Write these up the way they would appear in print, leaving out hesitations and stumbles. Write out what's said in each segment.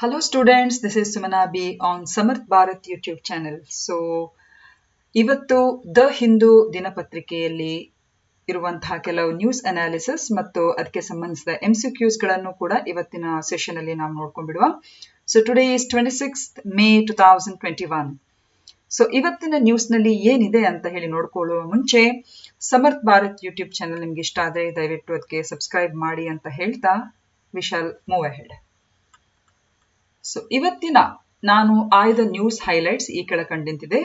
Hello students, this is Sumana B on Samarth Bharat YouTube channel. So, ಇವತ್ತು the Hindu ದಿನಪತ್ರಿಕೆಯಲ್ಲಿ ಇರುವಂತಹ ಕೆಲವು news analysis ಮತ್ತು ಅದಕ್ಕೆ ಸಂಬಂಧಿಸಿದ MCQs ಗಳನ್ನು ಕೂಡ ಇವತ್ತಿನ ಸೆಷನ್ ಅಲ್ಲಿ ನಾವು ನೋಡ್ಕೊಂಡ್ಬಿಡುವ. So today is 26th May 2021. So ಇವತ್ತಿನ ನ್ಯೂಸ್ ನಲ್ಲಿ ಏನಿದೆ ಅಂತ ಹೇಳಿ ನೋಡ್ಕೊಳ್ಳುವ ಮುಂಚೆ ಸಮರ್ಥ್ ಭಾರತ್ ಯೂಟ್ಯೂಬ್ ಚಾನಲ್ ನಿಮ್ಗೆ ಇಷ್ಟ ಆದ್ರೆ ದಯವಿಟ್ಟು ಅದಕ್ಕೆ ಸಬ್ಸ್ಕ್ರೈಬ್ ಮಾಡಿ ಅಂತ ಹೇಳ್ತಾ V shall move ahead. So ಇವತ್ತಿನ ನಾನು ಆಯ್ದ ನ್ಯೂಸ್ ಹೈಲೈಟ್ಸ್ ಈ ಕೆಳಕಂಡಂತಿದೆ.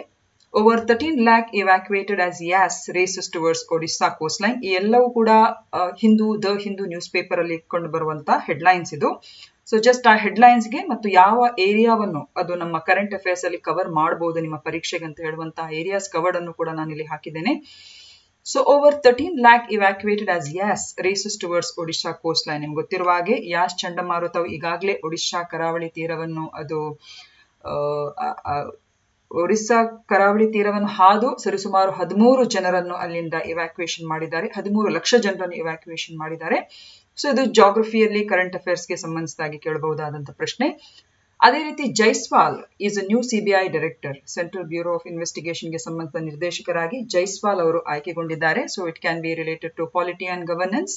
Over 13 lakh evacuated as Yas races towards Odisha coastline. ಈ ಎಲ್ಲವೂ ಕೂಡ ದ ಹಿಂದೂ ನ್ಯೂಸ್ ಪೇಪರ್ ಅಲ್ಲಿ ಇಟ್ಕೊಂಡು ಬರುವಂತ ಹೆಡ್ಲೈನ್ಸ್ ಇದು. ಸೊ ಜಸ್ಟ್ ಆ ಹೆಡ್ಲೈನ್ಸ್ಗೆ ಮತ್ತು ಯಾವ ಏರಿಯಾವನ್ನು ಅದು ನಮ್ಮ ಕರೆಂಟ್ ಅಫೇರ್ಸ್ ಅಲ್ಲಿ ಕವರ್ ಮಾಡಬಹುದು ನಿಮ್ಮ ಪರೀಕ್ಷೆಗೆ ಅಂತ ಹೇಳುವಂತಹ ಏರಿಯಾಸ್ ಕವರ್ಡ್ ಅನ್ನು ಕೂಡ ನಾನು ಇಲ್ಲಿ ಹಾಕಿದ್ದೇನೆ. So over 13 lakh evacuated as Yas races towards Odisha coastline. ನಿಮ್ಗೆ ಗೊತ್ತಿರುವ ಹಾಗೆ ಯಾಸ್ ಚಂಡಮಾರುತವು ಈಗಾಗಲೇ ಒಡಿಶಾ ಕರಾವಳಿ ತೀರವನ್ನು ಒಡಿಶಾ ಕರಾವಳಿ ತೀರವನ್ನು ಹಾದು ಸರಿಸುಮಾರು 13 ಜನರನ್ನು ಅಲ್ಲಿಂದ ಇವ್ಯಾಕ್ಯುಯೇಷನ್ ಮಾಡಿದ್ದಾರೆ, 13 ಲಕ್ಷ ಜನರನ್ನು ಇವ್ಯಾಕ್ಯುಯೇಷನ್ ಮಾಡಿದ್ದಾರೆ. ಸೊ ಇದು ಜಾಗ್ರಫಿಯಲ್ಲಿ ಕರೆಂಟ್ ಅಫೇರ್ಸ್ಗೆ ಸಂಬಂಧಿಸಿದಾಗಿ ಕೇಳಬಹುದಾದಂತಹ ಪ್ರಶ್ನೆ. ಅದೇ ರೀತಿ Jaiswal is a new CBI director, central bureau of ಇನ್ವೆಸ್ಟಿಗೇಷನ್ಗೆ ಸಂಬಂಧಿಸಿದ ನಿರ್ದೇಶಕರಾಗಿ ಜೈಸ್ವಾಲ್ ಅವರು ಆಯ್ಕೆಗೊಂಡಿದ್ದಾರೆ. So it can be related to polity and governance.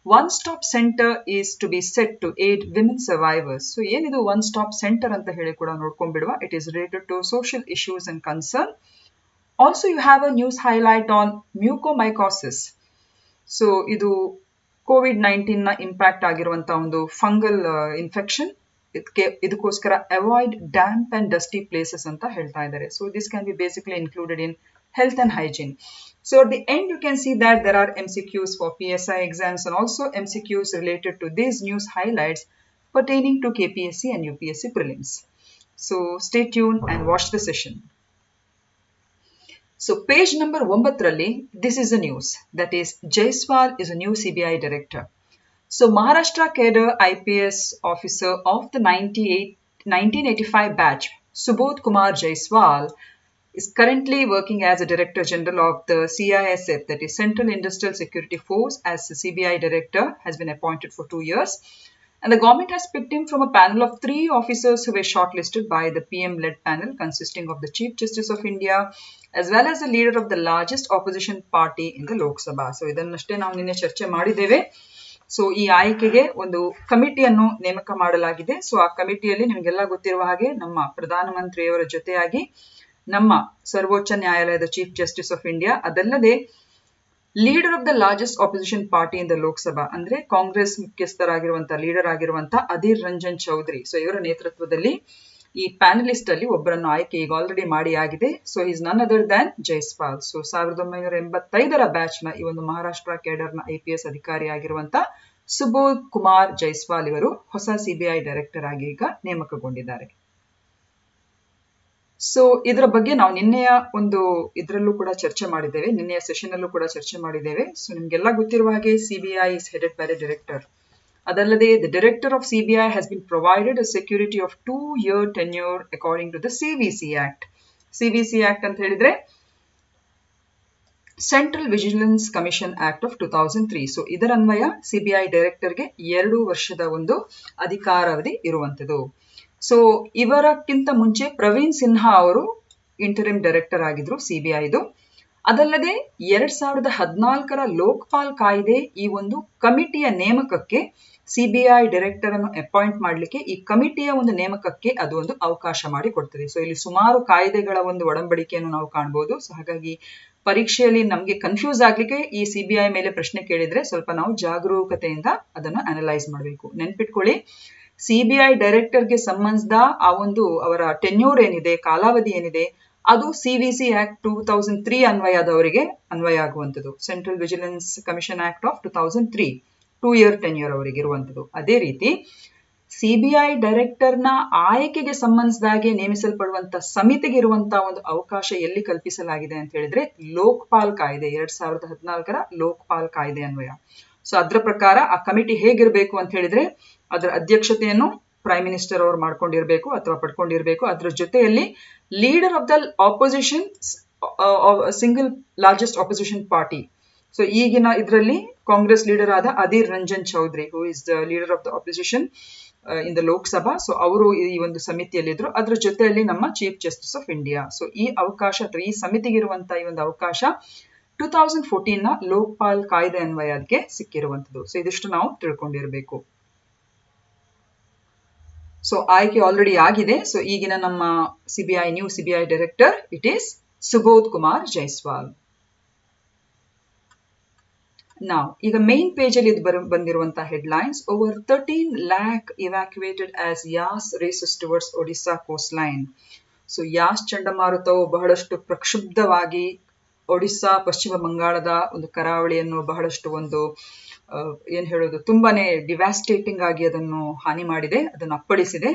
One stop centre is to be set to aid women survivors. So ಏನಿದು ಒನ್ ಸ್ಟಾಪ್ ಸೆಂಟರ್ ಅಂತ ಹೇಳಿ ಕೂಡ ನೋಡ್ಕೊಂಡ್ಬಿಡುವ. It is related to social issues and concern. Also you have a news highlight on mucormycosis. So ಇದು COVID-19 ನ impact ಆಗಿರುವಂತಹ ಒಂದು fungal infection. ಇದಕ್ಕೋಸ್ಕರ avoid damp and dusty places ಅಂತ ಹೇಳ್ತಾ ಇದ್ದಾರೆ. So this can B basically included in health and hygiene. So at the end you can see that there are MCQs for PSI exams and also MCQs related to these news highlights pertaining to KPSC and UPSC prelims. So stay tuned and watch the session. So page number 9 ralli this is the news, that is Jaiswal is a new CBI director. So Maharashtra cadre IPS officer of the 1985 batch, Subodh Kumar Jaiswal, is currently working as a Director General of the CISF, that is Central Industrial Security Force, as the CBI Director, has been appointed for 2 years. And the government has picked him from a panel of 3 officers who were shortlisted by the PM-led panel consisting of the Chief Justice of India as well as the leader of the largest opposition party in the Lok Sabha. So ಇದನ್ನಷ್ಟೇ ನಾವು ನಿನ್ನೆ ಚರ್ಚೆ ಮಾಡಿದ್ದೇವೆ. So ಈ ಆಯ್ಕೆಗೆ ಒಂದು ಕಮಿಟಿಯನ್ನು ನೇಮಕ ಮಾಡಲಾಗಿದೆ. So ಆ ಕಮಿಟಿಯಲ್ಲಿ ನಿಮಗೆಲ್ಲ ಗೊತ್ತಿರುವ ಹಾಗೆ ನಮ್ಮ ಪ್ರಧಾನಮಂತ್ರಿಯವರ ಜೊತೆಯಾಗಿ ನಮ್ಮ ಸರ್ವೋಚ್ಚ ನ್ಯಾಯಾಲಯದ ಚೀಫ್ ಜಸ್ಟಿಸ್ ಆಫ್ ಇಂಡಿಯಾ, ಅದಲ್ಲದೆ leader of the largest opposition party in the Lok Sabha ಅಂದ್ರೆ ಕಾಂಗ್ರೆಸ್ ಮುಖ್ಯಸ್ಥರಾಗಿರುವಂತಹ ಲೀಡರ್ ಆಗಿರುವಂತಹ ಅಧೀರ್ ರಂಜನ್ ಚೌಧರಿ. ಸೊ ಇವರ ನೇತೃತ್ವದಲ್ಲಿ ಈ ಪ್ಯಾನಲಿಸ್ಟ್ ಅಲ್ಲಿ ಒಬ್ಬರನ್ನು ಆಯ್ಕೆ ಈಗ ಆಲ್ರೆಡಿ ಮಾಡಿ ಆಗಿದೆ. ಸೊ ಈಸ್ ನನ್ other than Jaiswal. So 1985 batch ನ ಈ ಒಂದು ಮಹಾರಾಷ್ಟ್ರ ಕೇಡರ್ ನ IPS ಅಧಿಕಾರಿ ಆಗಿರುವಂತಹ ಸುಬೋಧ್ ಕುಮಾರ್ ಜೈಸ್ವಾಲ್ ಇವರು ಹೊಸ CBI ಡೈರೆಕ್ಟರ್ ಆಗಿ ಈಗ ನೇಮಕಗೊಂಡಿದ್ದಾರೆ. ಸೊ ಇದರ ಬಗ್ಗೆ ನಾವು ನಿನ್ನೆಯ ಒಂದು ಇದರಲ್ಲೂ ಕೂಡ ಚರ್ಚೆ ಮಾಡಿದ್ದೇವೆ, ನಿನ್ನೆಯ ಸೆಷನ್ ಅಲ್ಲೂ ಕೂಡ ಚರ್ಚೆ ಮಾಡಿದ್ದೇವೆ. ಸೊ ನಿಮ್ಗೆಲ್ಲ ಗೊತ್ತಿರುವ ಹಾಗೆ CBI is headed by the director. ಅದಲ್ಲದೆ the director of CBI has been provided a security of 2-year tenure according to the CVC Act. CVC Act ಅಂತ ಹೇಳಿದ್ರೆ central vigilance commission act of 2003. So ಇದರ ಅನ್ವಯ CBI ಡೈರೆಕ್ಟರ್ಗೆ 2 ವರ್ಷದ ಒಂದು ಅಧಿಕಾರಾವಧಿ ಇರುವಂತದ್ದು. So ಇವರಕ್ಕಿಂತ ಮುಂಚೆ ಪ್ರವೀಣ್ ಸಿನ್ಹಾ ಅವರು ಇಂಟರಿಮ್ ಡೈರೆಕ್ಟರ್ ಆಗಿದ್ರು CBIದು. ಅದಲ್ಲದೆ 2014 ಲೋಕಪಾಲ್ ಕಾಯ್ದೆ ಈ ಒಂದು ಕಮಿಟಿಯ ನೇಮಕಕ್ಕೆ CBI ಡೈರೆಕ್ಟರ್ ಅನ್ನು ಅಪಾಯಿಂಟ್ ಮಾಡಲಿಕ್ಕೆ ಈ ಕಮಿಟಿಯ ಒಂದು ನೇಮಕಕ್ಕೆ ಅದು ಒಂದು ಅವಕಾಶ ಮಾಡಿ ಕೊಡ್ತದೆ. ಸೊ ಇಲ್ಲಿ ಸುಮಾರು ಕಾಯ್ದೆಗಳ ಒಂದು ಒಡಂಬಡಿಕೆಯನ್ನು ನಾವು ಕಾಣಬಹುದು. ಸೊ ಹಾಗಾಗಿ ಪರೀಕ್ಷೆಯಲ್ಲಿ ನಮಗೆ ಕನ್ಫ್ಯೂಸ್ ಆಗ್ಲಿಕ್ಕೆ ಈ CBI ಮೇಲೆ ಪ್ರಶ್ನೆ ಕೇಳಿದ್ರೆ ಸ್ವಲ್ಪ ನಾವು ಜಾಗರೂಕತೆಯಿಂದ ಅದನ್ನು ಅನಲೈಸ್ ಮಾಡಬೇಕು. ನೆನ್ಪಿಟ್ಕೊಳ್ಳಿ, CBI ಡೈರೆಕ್ಟರ್ಗೆ ಸಂಬಂಧಿಸಿದ ಆ ಒಂದು ಅವರ ಟೆನ್ಯೂರ್ ಏನಿದೆ, ಕಾಲಾವಧಿ ಏನಿದೆ, ಅದು CVC ಆಕ್ಟ್ 2003 ಅನ್ವಯದವರಿಗೆ ಅನ್ವಯ ಆಗುವಂಥದ್ದು. Central vigilance commission act of 2003 2-year tenure ಅವರಿಗೆ ಇರುವಂಥದ್ದು. ಅದೇ ರೀತಿ CBI ಡೈರೆಕ್ಟರ್ನ ಆಯ್ಕೆಗೆ ಸಂಬಂಧಿಸಿದಾಗೆ ನೇಮಿಸಲ್ಪಡುವಂತ ಸಮಿತಿಗೆ ಇರುವಂತಹ ಒಂದು ಅವಕಾಶ ಎಲ್ಲಿ ಕಲ್ಪಿಸಲಾಗಿದೆ ಅಂತ ಹೇಳಿದ್ರೆ ಲೋಕಪಾಲ್ ಕಾಯ್ದೆ 2014 ಲೋಕಪಾಲ್ ಕಾಯ್ದೆ ಅನ್ವಯ. ಸೊ ಅದ್ರ ಪ್ರಕಾರ ಆ ಕಮಿಟಿ ಹೇಗಿರ್ಬೇಕು ಅಂತ ಹೇಳಿದ್ರೆ ಅದರ ಅಧ್ಯಕ್ಷತೆಯನ್ನು ಪ್ರೈಮ್ ಮಿನಿಸ್ಟರ್ ಅವರು ಮಾಡ್ಕೊಂಡಿರ್ಬೇಕು ಅಥವಾ ಪಡ್ಕೊಂಡಿರ್ಬೇಕು. ಅದರ ಜೊತೆಯಲ್ಲಿ leader of the opposition, single largest opposition party. So ಈಗಿನ ಇದರಲ್ಲಿ ಕಾಂಗ್ರೆಸ್ ಲೀಡರ್ ಆದ Adhir Ranjan Chowdhury, who is the leader of the opposition in the Lok Sabha. So ಅವರು ಈ ಒಂದು ಸಮಿತಿಯಲ್ಲಿದ್ರು. ಅದರ ಜೊತೆಯಲ್ಲಿ ನಮ್ಮ chief justice of India. So ಈ ಅವಕಾಶ ಅಥವಾ ಈ ಸಮಿತಿಗಿರುವಂತಹ ಈ ಒಂದು ಅವಕಾಶ 2014 ನ ಲೋಕಪಾಲ್ ಕಾಯ್ದೆ ಅನ್ವಯ ಅದಕ್ಕೆ ಸಿಕ್ಕಿರುವಂತದ್ದು. ಸೊ ಇದಿಷ್ಟು ನಾವು ತಿಳ್ಕೊಂಡಿರಬೇಕು. ಸೊ ಆಯ್ಕೆ ಆಲ್ರೆಡಿ ಆಗಿದೆ. ಸೊ ಈಗಿನ ನಮ್ಮ new CBI director it is Subodh Kumar Jaiswal. Now, ಈಗ ಮೇನ್ ಪೇಜ್ ಅಲ್ಲಿ ಬಂದಿರುವಂತಹ headlines. Over 13 lakh evacuated as Yas races towards Odisha coastline. So Yaas ಚಂಡಮಾರುತವು ಬಹಳಷ್ಟು ಪ್ರಕ್ಷುಬ್ಧವಾಗಿ ಒಡಿಸ್ಸಾ, ಪಶ್ಚಿಮ ಬಂಗಾಳದ ಒಂದು ಕರಾವಳಿಯನ್ನು ಬಹಳಷ್ಟು ಒಂದು ಏನ್ ಹೇಳೋದು ತುಂಬಾನೇ ಡಿವಾಸ್ಟೇಟಿಂಗ್ ಆಗಿ ಅದನ್ನು ಹಾನಿ ಮಾಡಿದೆ, ಅದನ್ನು ಅಪ್ಪಳಿಸಿದೆ.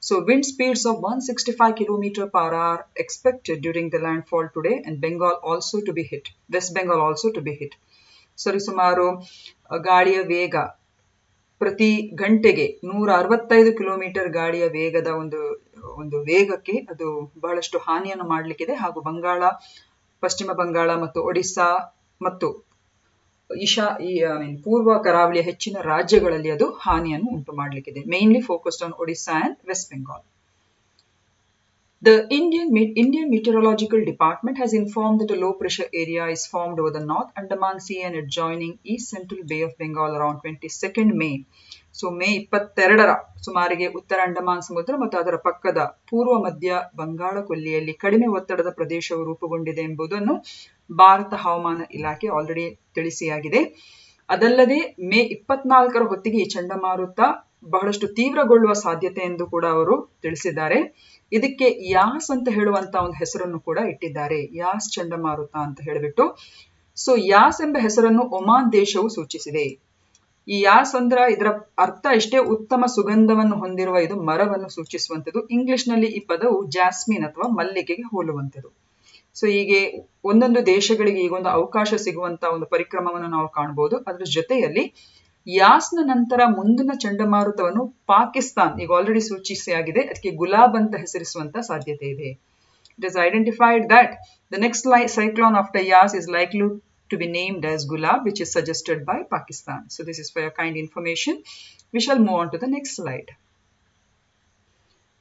So wind speeds of 165 km/h expected during the landfall today and Bengal also to be hit. West Bengal also to be hit. ಸರಿಸುಮಾರು ಗಾಳಿಯ ವೇಗ ಪ್ರತಿ ಗಂಟೆಗೆ 165 ಕಿಲೋಮೀಟರ್ ಗಾಳಿಯ ವೇಗದ ಒಂದು ವೇಗಕ್ಕೆ ಅದು ಬಹಳಷ್ಟು ಹಾನಿಯನ್ನು ಮಾಡಲಿಕ್ಕಿದೆ. ಹಾಗೂ ಪಶ್ಚಿಮ ಬಂಗಾಳ ಮತ್ತು ಒಡಿಸ್ಸಾ ಮತ್ತು ಪೂರ್ವ ಕರಾವಳಿಯ ಹೆಚ್ಚಿನ ರಾಜ್ಯಗಳಲ್ಲಿ ಅದು ಹಾನಿಯನ್ನು ಉಂಟು ಮಾಡಲಿಕ್ಕಿದೆ. Mainly focused on Odisha and West Bengal. The Indian Meteorological Department has informed that a low pressure area is formed over the North Andaman Sea and adjoining East Central Bay of Bengal around 22nd May. So May 22ರ ಸುಮಾರಿಗೆ ಉತ್ತರ ಅಂಡಮಾನ್ ಸಮುದ್ರ ಮತ್ತು ಅದರ ಪಕ್ಕದ ಪೂರ್ವ ಮಧ್ಯ ಬಂಗಾಳ ಕೊಲ್ಲಿಯಲ್ಲಿ ಕಡಿಮೆ ಒತ್ತಡದ ಪ್ರದೇಶವು ರೂಪುಗೊಂಡಿದೆ ಎಂಬುದನ್ನು ಭಾರತ ಹವಾಮಾನ ಇಲಾಖೆ ಆಲ್ರೆಡಿ ತಿಳಿಸಿಯಾಗಿದೆ. ಅದಲ್ಲದೆ ಮೇ 24ರ ಹೊತ್ತಿಗೆ ಈ ಚಂಡಮಾರುತ ಬಹಳಷ್ಟು ತೀವ್ರಗೊಳ್ಳುವ ಸಾಧ್ಯತೆ ಎಂದು ಕೂಡ ಅವರು ತಿಳಿಸಿದ್ದಾರೆ. ಇದಕ್ಕೆ ಯಾಸ್ ಅಂತ ಹೇಳುವಂತ ಒಂದು ಹೆಸರನ್ನು ಕೂಡ ಇಟ್ಟಿದ್ದಾರೆ, ಯಾಸ್ ಚಂಡಮಾರುತ ಅಂತ ಹೇಳಿಬಿಟ್ಟು. ಸೊ ಯಾಸ್ ಎಂಬ ಹೆಸರನ್ನು ಒಮಾನ್ ದೇಶವು ಸೂಚಿಸಿದೆ. ಈ ಯಾಸ್ ಅಂದ್ರ ಇದರ ಅರ್ಥ ಇಷ್ಟೇ, ಉತ್ತಮ ಸುಗಂಧವನ್ನು ಹೊಂದಿರುವ ಇದು ಮರವನ್ನು ಸೂಚಿಸುವಂಥದ್ದು. ಇಂಗ್ಲಿಷ್ ನಲ್ಲಿ ಈ ಪದವು ಜಾಸ್ಮಿನ್ ಅಥವಾ ಮಲ್ಲಿಗೆಗೆ ಹೋಲುವಂಥದ್ದು. ಸೊ ಹೀಗೆ ಒಂದೊಂದು ದೇಶಗಳಿಗೆ ಈಗೊಂದು ಅವಕಾಶ ಸಿಗುವಂತ ಒಂದು ಪರಿಕ್ರಮವನ್ನು ನಾವು ಕಾಣಬಹುದು. ಅದರ ಜೊತೆಯಲ್ಲಿ ಯಾಸ್ನ ನಂತರ ಮುಂದಿನ ಚಂಡಮಾರುತವನ್ನು ಪಾಕಿಸ್ತಾನ್ ಈಗ ಆಲ್ರೆಡಿ ಸೂಚಿಸಿಯಾಗಿದೆ, ಅದಕ್ಕೆ ಗುಲಾಬ್ ಅಂತ ಹೆಸರಿಸುವಂತ ಸಾಧ್ಯತೆ ಇದೆ. It is identified that the next cyclone after Yas is likely to be named as Gulab, which is suggested by Pakistan. So this is for your kind information. We shall move on to the next slide.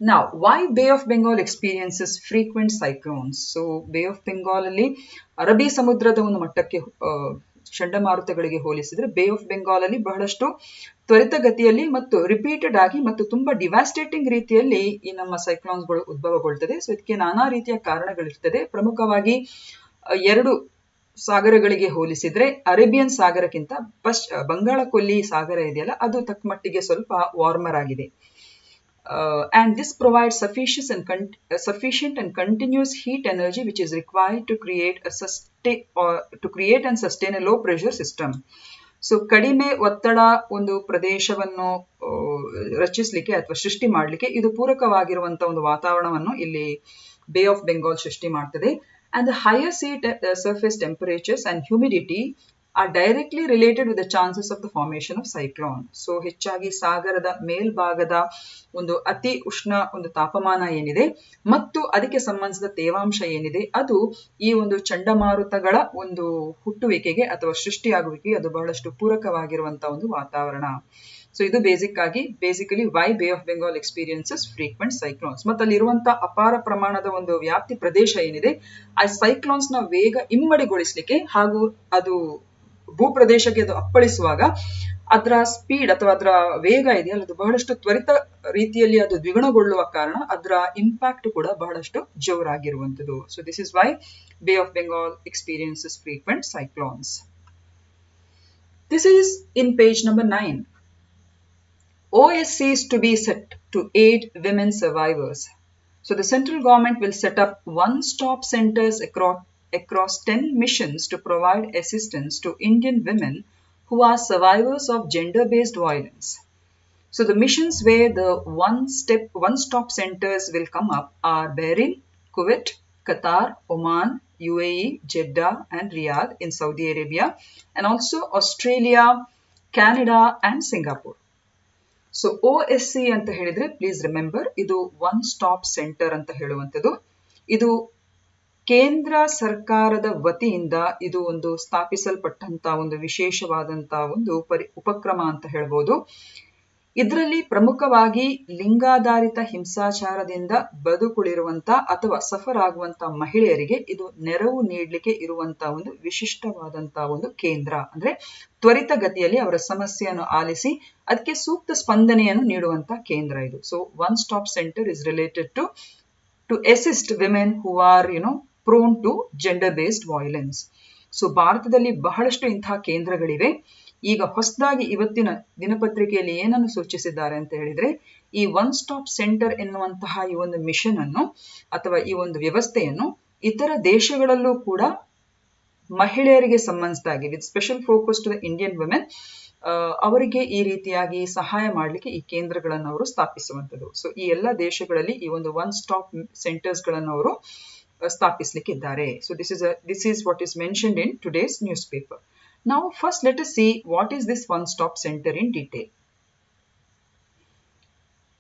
Now, why Bay of Bengal experiences frequent cyclones? So Bay of Bengal ಅಲ್ಲಿ ಅರಬ್ಬಿ ಸಮುದ್ರದ ಒಂದು ಮಟ್ಟಕ್ಕೆ ಚಂಡಮಾರುತಗಳಿಗೆ ಹೋಲಿಸಿದ್ರೆ bay of Bengal ಅಲ್ಲಿ ಬಹಳಷ್ಟು ತ್ವರಿತಗತಿಯಲ್ಲಿ ಮತ್ತು ರಿಪೀಟೆಡ್ ಆಗಿ ಮತ್ತು ತುಂಬಾ ಡಿವಾಸ್ಟೇಟಿಂಗ್ ರೀತಿಯಲ್ಲಿ ಈ ನಮ್ಮ ಸೈಕ್ಲೋನ್ಸ್ಗಳು ಉದ್ಭವಗೊಳ್ತದೆ. ಸೊ ಇದಕ್ಕೆ ನಾನಾ ರೀತಿಯ ಕಾರಣಗಳಿರ್ತದೆ. ಪ್ರಮುಖವಾಗಿ 2 ಸಾಗರಗಳಿಗೆ ಹೋಲಿಸಿದ್ರೆ ಅರೇಬಿಯನ್ ಸಾಗರಕ್ಕಿಂತ ಬಂಗಾಳ ಕೊಲ್ಲಿ ಸಾಗರ ಇದೆಯಲ್ಲ ಅದು ತಕ್ಕ ಮಟ್ಟಿಗೆ ಸ್ವಲ್ಪ ವಾರ್ಮರ್ ಆಗಿದೆ. And this provides sufficient and continuous heat energy which is required to create and sustain a low pressure system. So ಕಡಿಮೆ ಒತ್ತಡ ಒಂದು ಪ್ರದೇಶವನ್ನು ರಚಿಸಲಿಕ್ಕೆ ಅಥವಾ ಸೃಷ್ಟಿ ಮಾಡಲಿಕ್ಕೆ ಇದು ಪೂರಕವಾಗಿರುವಂತಹ ಒಂದು ವಾತಾವರಣವನ್ನು ಇಲ್ಲಿ ಬೇ ಆಫ್ ಬೆಂಗಾಲ್ ಸೃಷ್ಟಿ ಮಾಡ್ತದೆ. And the higher sea surface temperatures and humidity are directly related with the chances of the formation of cyclone. So ಹೆಚ್ಚಾಗಿ ಸಾಗರದ ಮೇಲ್ಭಾಗದ ಒಂದು ಅತಿ ಉಷ್ಣ ಒಂದು ತಾಪಮಾನ ಏನಿದೆ ಮತ್ತು ಅದಕ್ಕೆ ಸಂಬಂಧಿಸಿದ ತೇವಾಂಶ ಏನಿದೆ ಅದು ಈ ಒಂದು ಚಂಡಮಾರುತಗಳ ಒಂದು ಹುಟ್ಟುವಿಕೆಗೆ ಅಥವಾ ಸೃಷ್ಟಿಯಾಗುವಿಕೆಗೆ ಅದು ಬಹಳಷ್ಟು ಪೂರಕವಾಗಿರುವಂತಹ ಒಂದು ವಾತಾವರಣ. ಸೊ ಇದು basically Y bay of Bengal experiences frequent cyclones. ಮತ್ತು ಅಲ್ಲಿರುವಂತಹ ಅಪಾರ ಪ್ರಮಾಣದ ಒಂದು ವ್ಯಾಪ್ತಿ ಪ್ರದೇಶ ಏನಿದೆ ಆ ಸೈಕ್ಲೋನ್ಸ್ ನ ವೇಗ ಇಮ್ಮಡಿಗೊಳಿಸಲಿಕ್ಕೆ ಹಾಗೂ ಅದು ಭೂಪ್ರದೇಶಕ್ಕೆ ಅದು ಅಪ್ಪಳಿಸುವಾಗ ಅದರ ಸ್ಪೀಡ್ ಅಥವಾ ಅದರ ವೇಗ ಇದೆಯಲ್ಲ ಅದು ಬಹಳಷ್ಟು ತ್ವರಿತ ರೀತಿಯಲ್ಲಿ ಅದು ದ್ವಿಗುಣಗೊಳ್ಳುವ ಕಾರಣ ಅದರ ಇಂಪ್ಯಾಕ್ಟ್ ಕೂಡ ಬಹಳಷ್ಟು ಜೋರಾಗಿರುವಂಥದ್ದು. So this is why bay of Bengal experiences frequent cyclones. This is in page number 9. OSC is to be set to aid women survivors. So the central government will set up one-stop centers across 10 missions to provide assistance to Indian women who are survivors of gender-based violence. So the missions where the one-stop centers will come up are Bahrain, Kuwait, Qatar, Oman, UAE, Jeddah and Riyadh in Saudi Arabia, and also Australia, Canada and Singapore. So OSC ಅಂತ ಹೇಳಿದ್ರೆ please remember ಇದು one stop centre ಅಂತ ಹೇಳುವಂಥದ್ದು. ಇದು ಕೇಂದ್ರ ಸರ್ಕಾರದ ವತಿಯಿಂದ ಇದು ಒಂದು ಸ್ಥಾಪಿಸಲ್ಪಟ್ಟಂತ ಒಂದು ವಿಶೇಷವಾದಂತಹ ಒಂದು ಉಪಕ್ರಮ ಅಂತ ಹೇಳ್ಬೋದು. ಇದರಲ್ಲಿ ಪ್ರಮುಖವಾಗಿ ಲಿಂಗಾಧಾರಿತ ಹಿಂಸಾಚಾರದಿಂದ ಬದುಕುಳಿರುವಂತ ಅಥವಾ ಸಫರ್ ಆಗುವಂತ ಮಹಿಳೆಯರಿಗೆ ಇದು ನೆರವು ನೀಡಲಿಕ್ಕೆ ಇರುವಂತ ಒಂದು ವಿಶಿಷ್ಟವಾದಂತಹ ಒಂದು ಕೇಂದ್ರ. ಅಂದ್ರೆ ತ್ವರಿತಗತಿಯಲ್ಲಿ ಅವರ ಸಮಸ್ಯೆಯನ್ನು ಆಲಿಸಿ ಅದಕ್ಕೆ ಸೂಕ್ತ ಸ್ಪಂದನೆಯನ್ನು ನೀಡುವಂತ ಕೇಂದ್ರ ಇದು. So one stop centre is related to assist women who are prone to gender based violence. So ಭಾರತದಲ್ಲಿ ಬಹಳಷ್ಟು ಇಂತಹ ಕೇಂದ್ರಗಳಿವೆ. ಈಗ ಹೊಸದಾಗಿ ಇವತ್ತಿನ ದಿನಪತ್ರಿಕೆಯಲ್ಲಿ ಏನನ್ನು ಸೂಚಿಸಿದ್ದಾರೆ ಅಂತ ಹೇಳಿದ್ರೆ, ಈ ಒನ್ ಸ್ಟಾಪ್ ಸೆಂಟರ್ ಎನ್ನುವಂತಹ ಈ ಒಂದು ಮಿಷನ್ ಅನ್ನು ಅಥವಾ ಈ ಒಂದು ವ್ಯವಸ್ಥೆಯನ್ನು ಇತರ ದೇಶಗಳಲ್ಲೂ ಕೂಡ ಮಹಿಳೆಯರಿಗೆ ಸಂಬಂಧಿಸಿದಾಗಿ with special focus to the Indian women ಅವರಿಗೆ ಈ ರೀತಿಯಾಗಿ ಸಹಾಯ ಮಾಡಲಿಕ್ಕೆ ಈ ಕೇಂದ್ರಗಳನ್ನು ಅವರು ಸ್ಥಾಪಿಸುವಂಥದ್ದು. ಸೊ ಈ ಎಲ್ಲ ದೇಶಗಳಲ್ಲಿ ಈ ಒಂದು ಒನ್ ಸ್ಟಾಪ್ ಸೆಂಟರ್ಸ್ ಗಳನ್ನು ಅವರು ಸ್ಥಾಪಿಸಲಿಕ್ಕಿದ್ದಾರೆ. So this is what is mentioned in today's newspaper. Now first let us see what is this one stop center in detail.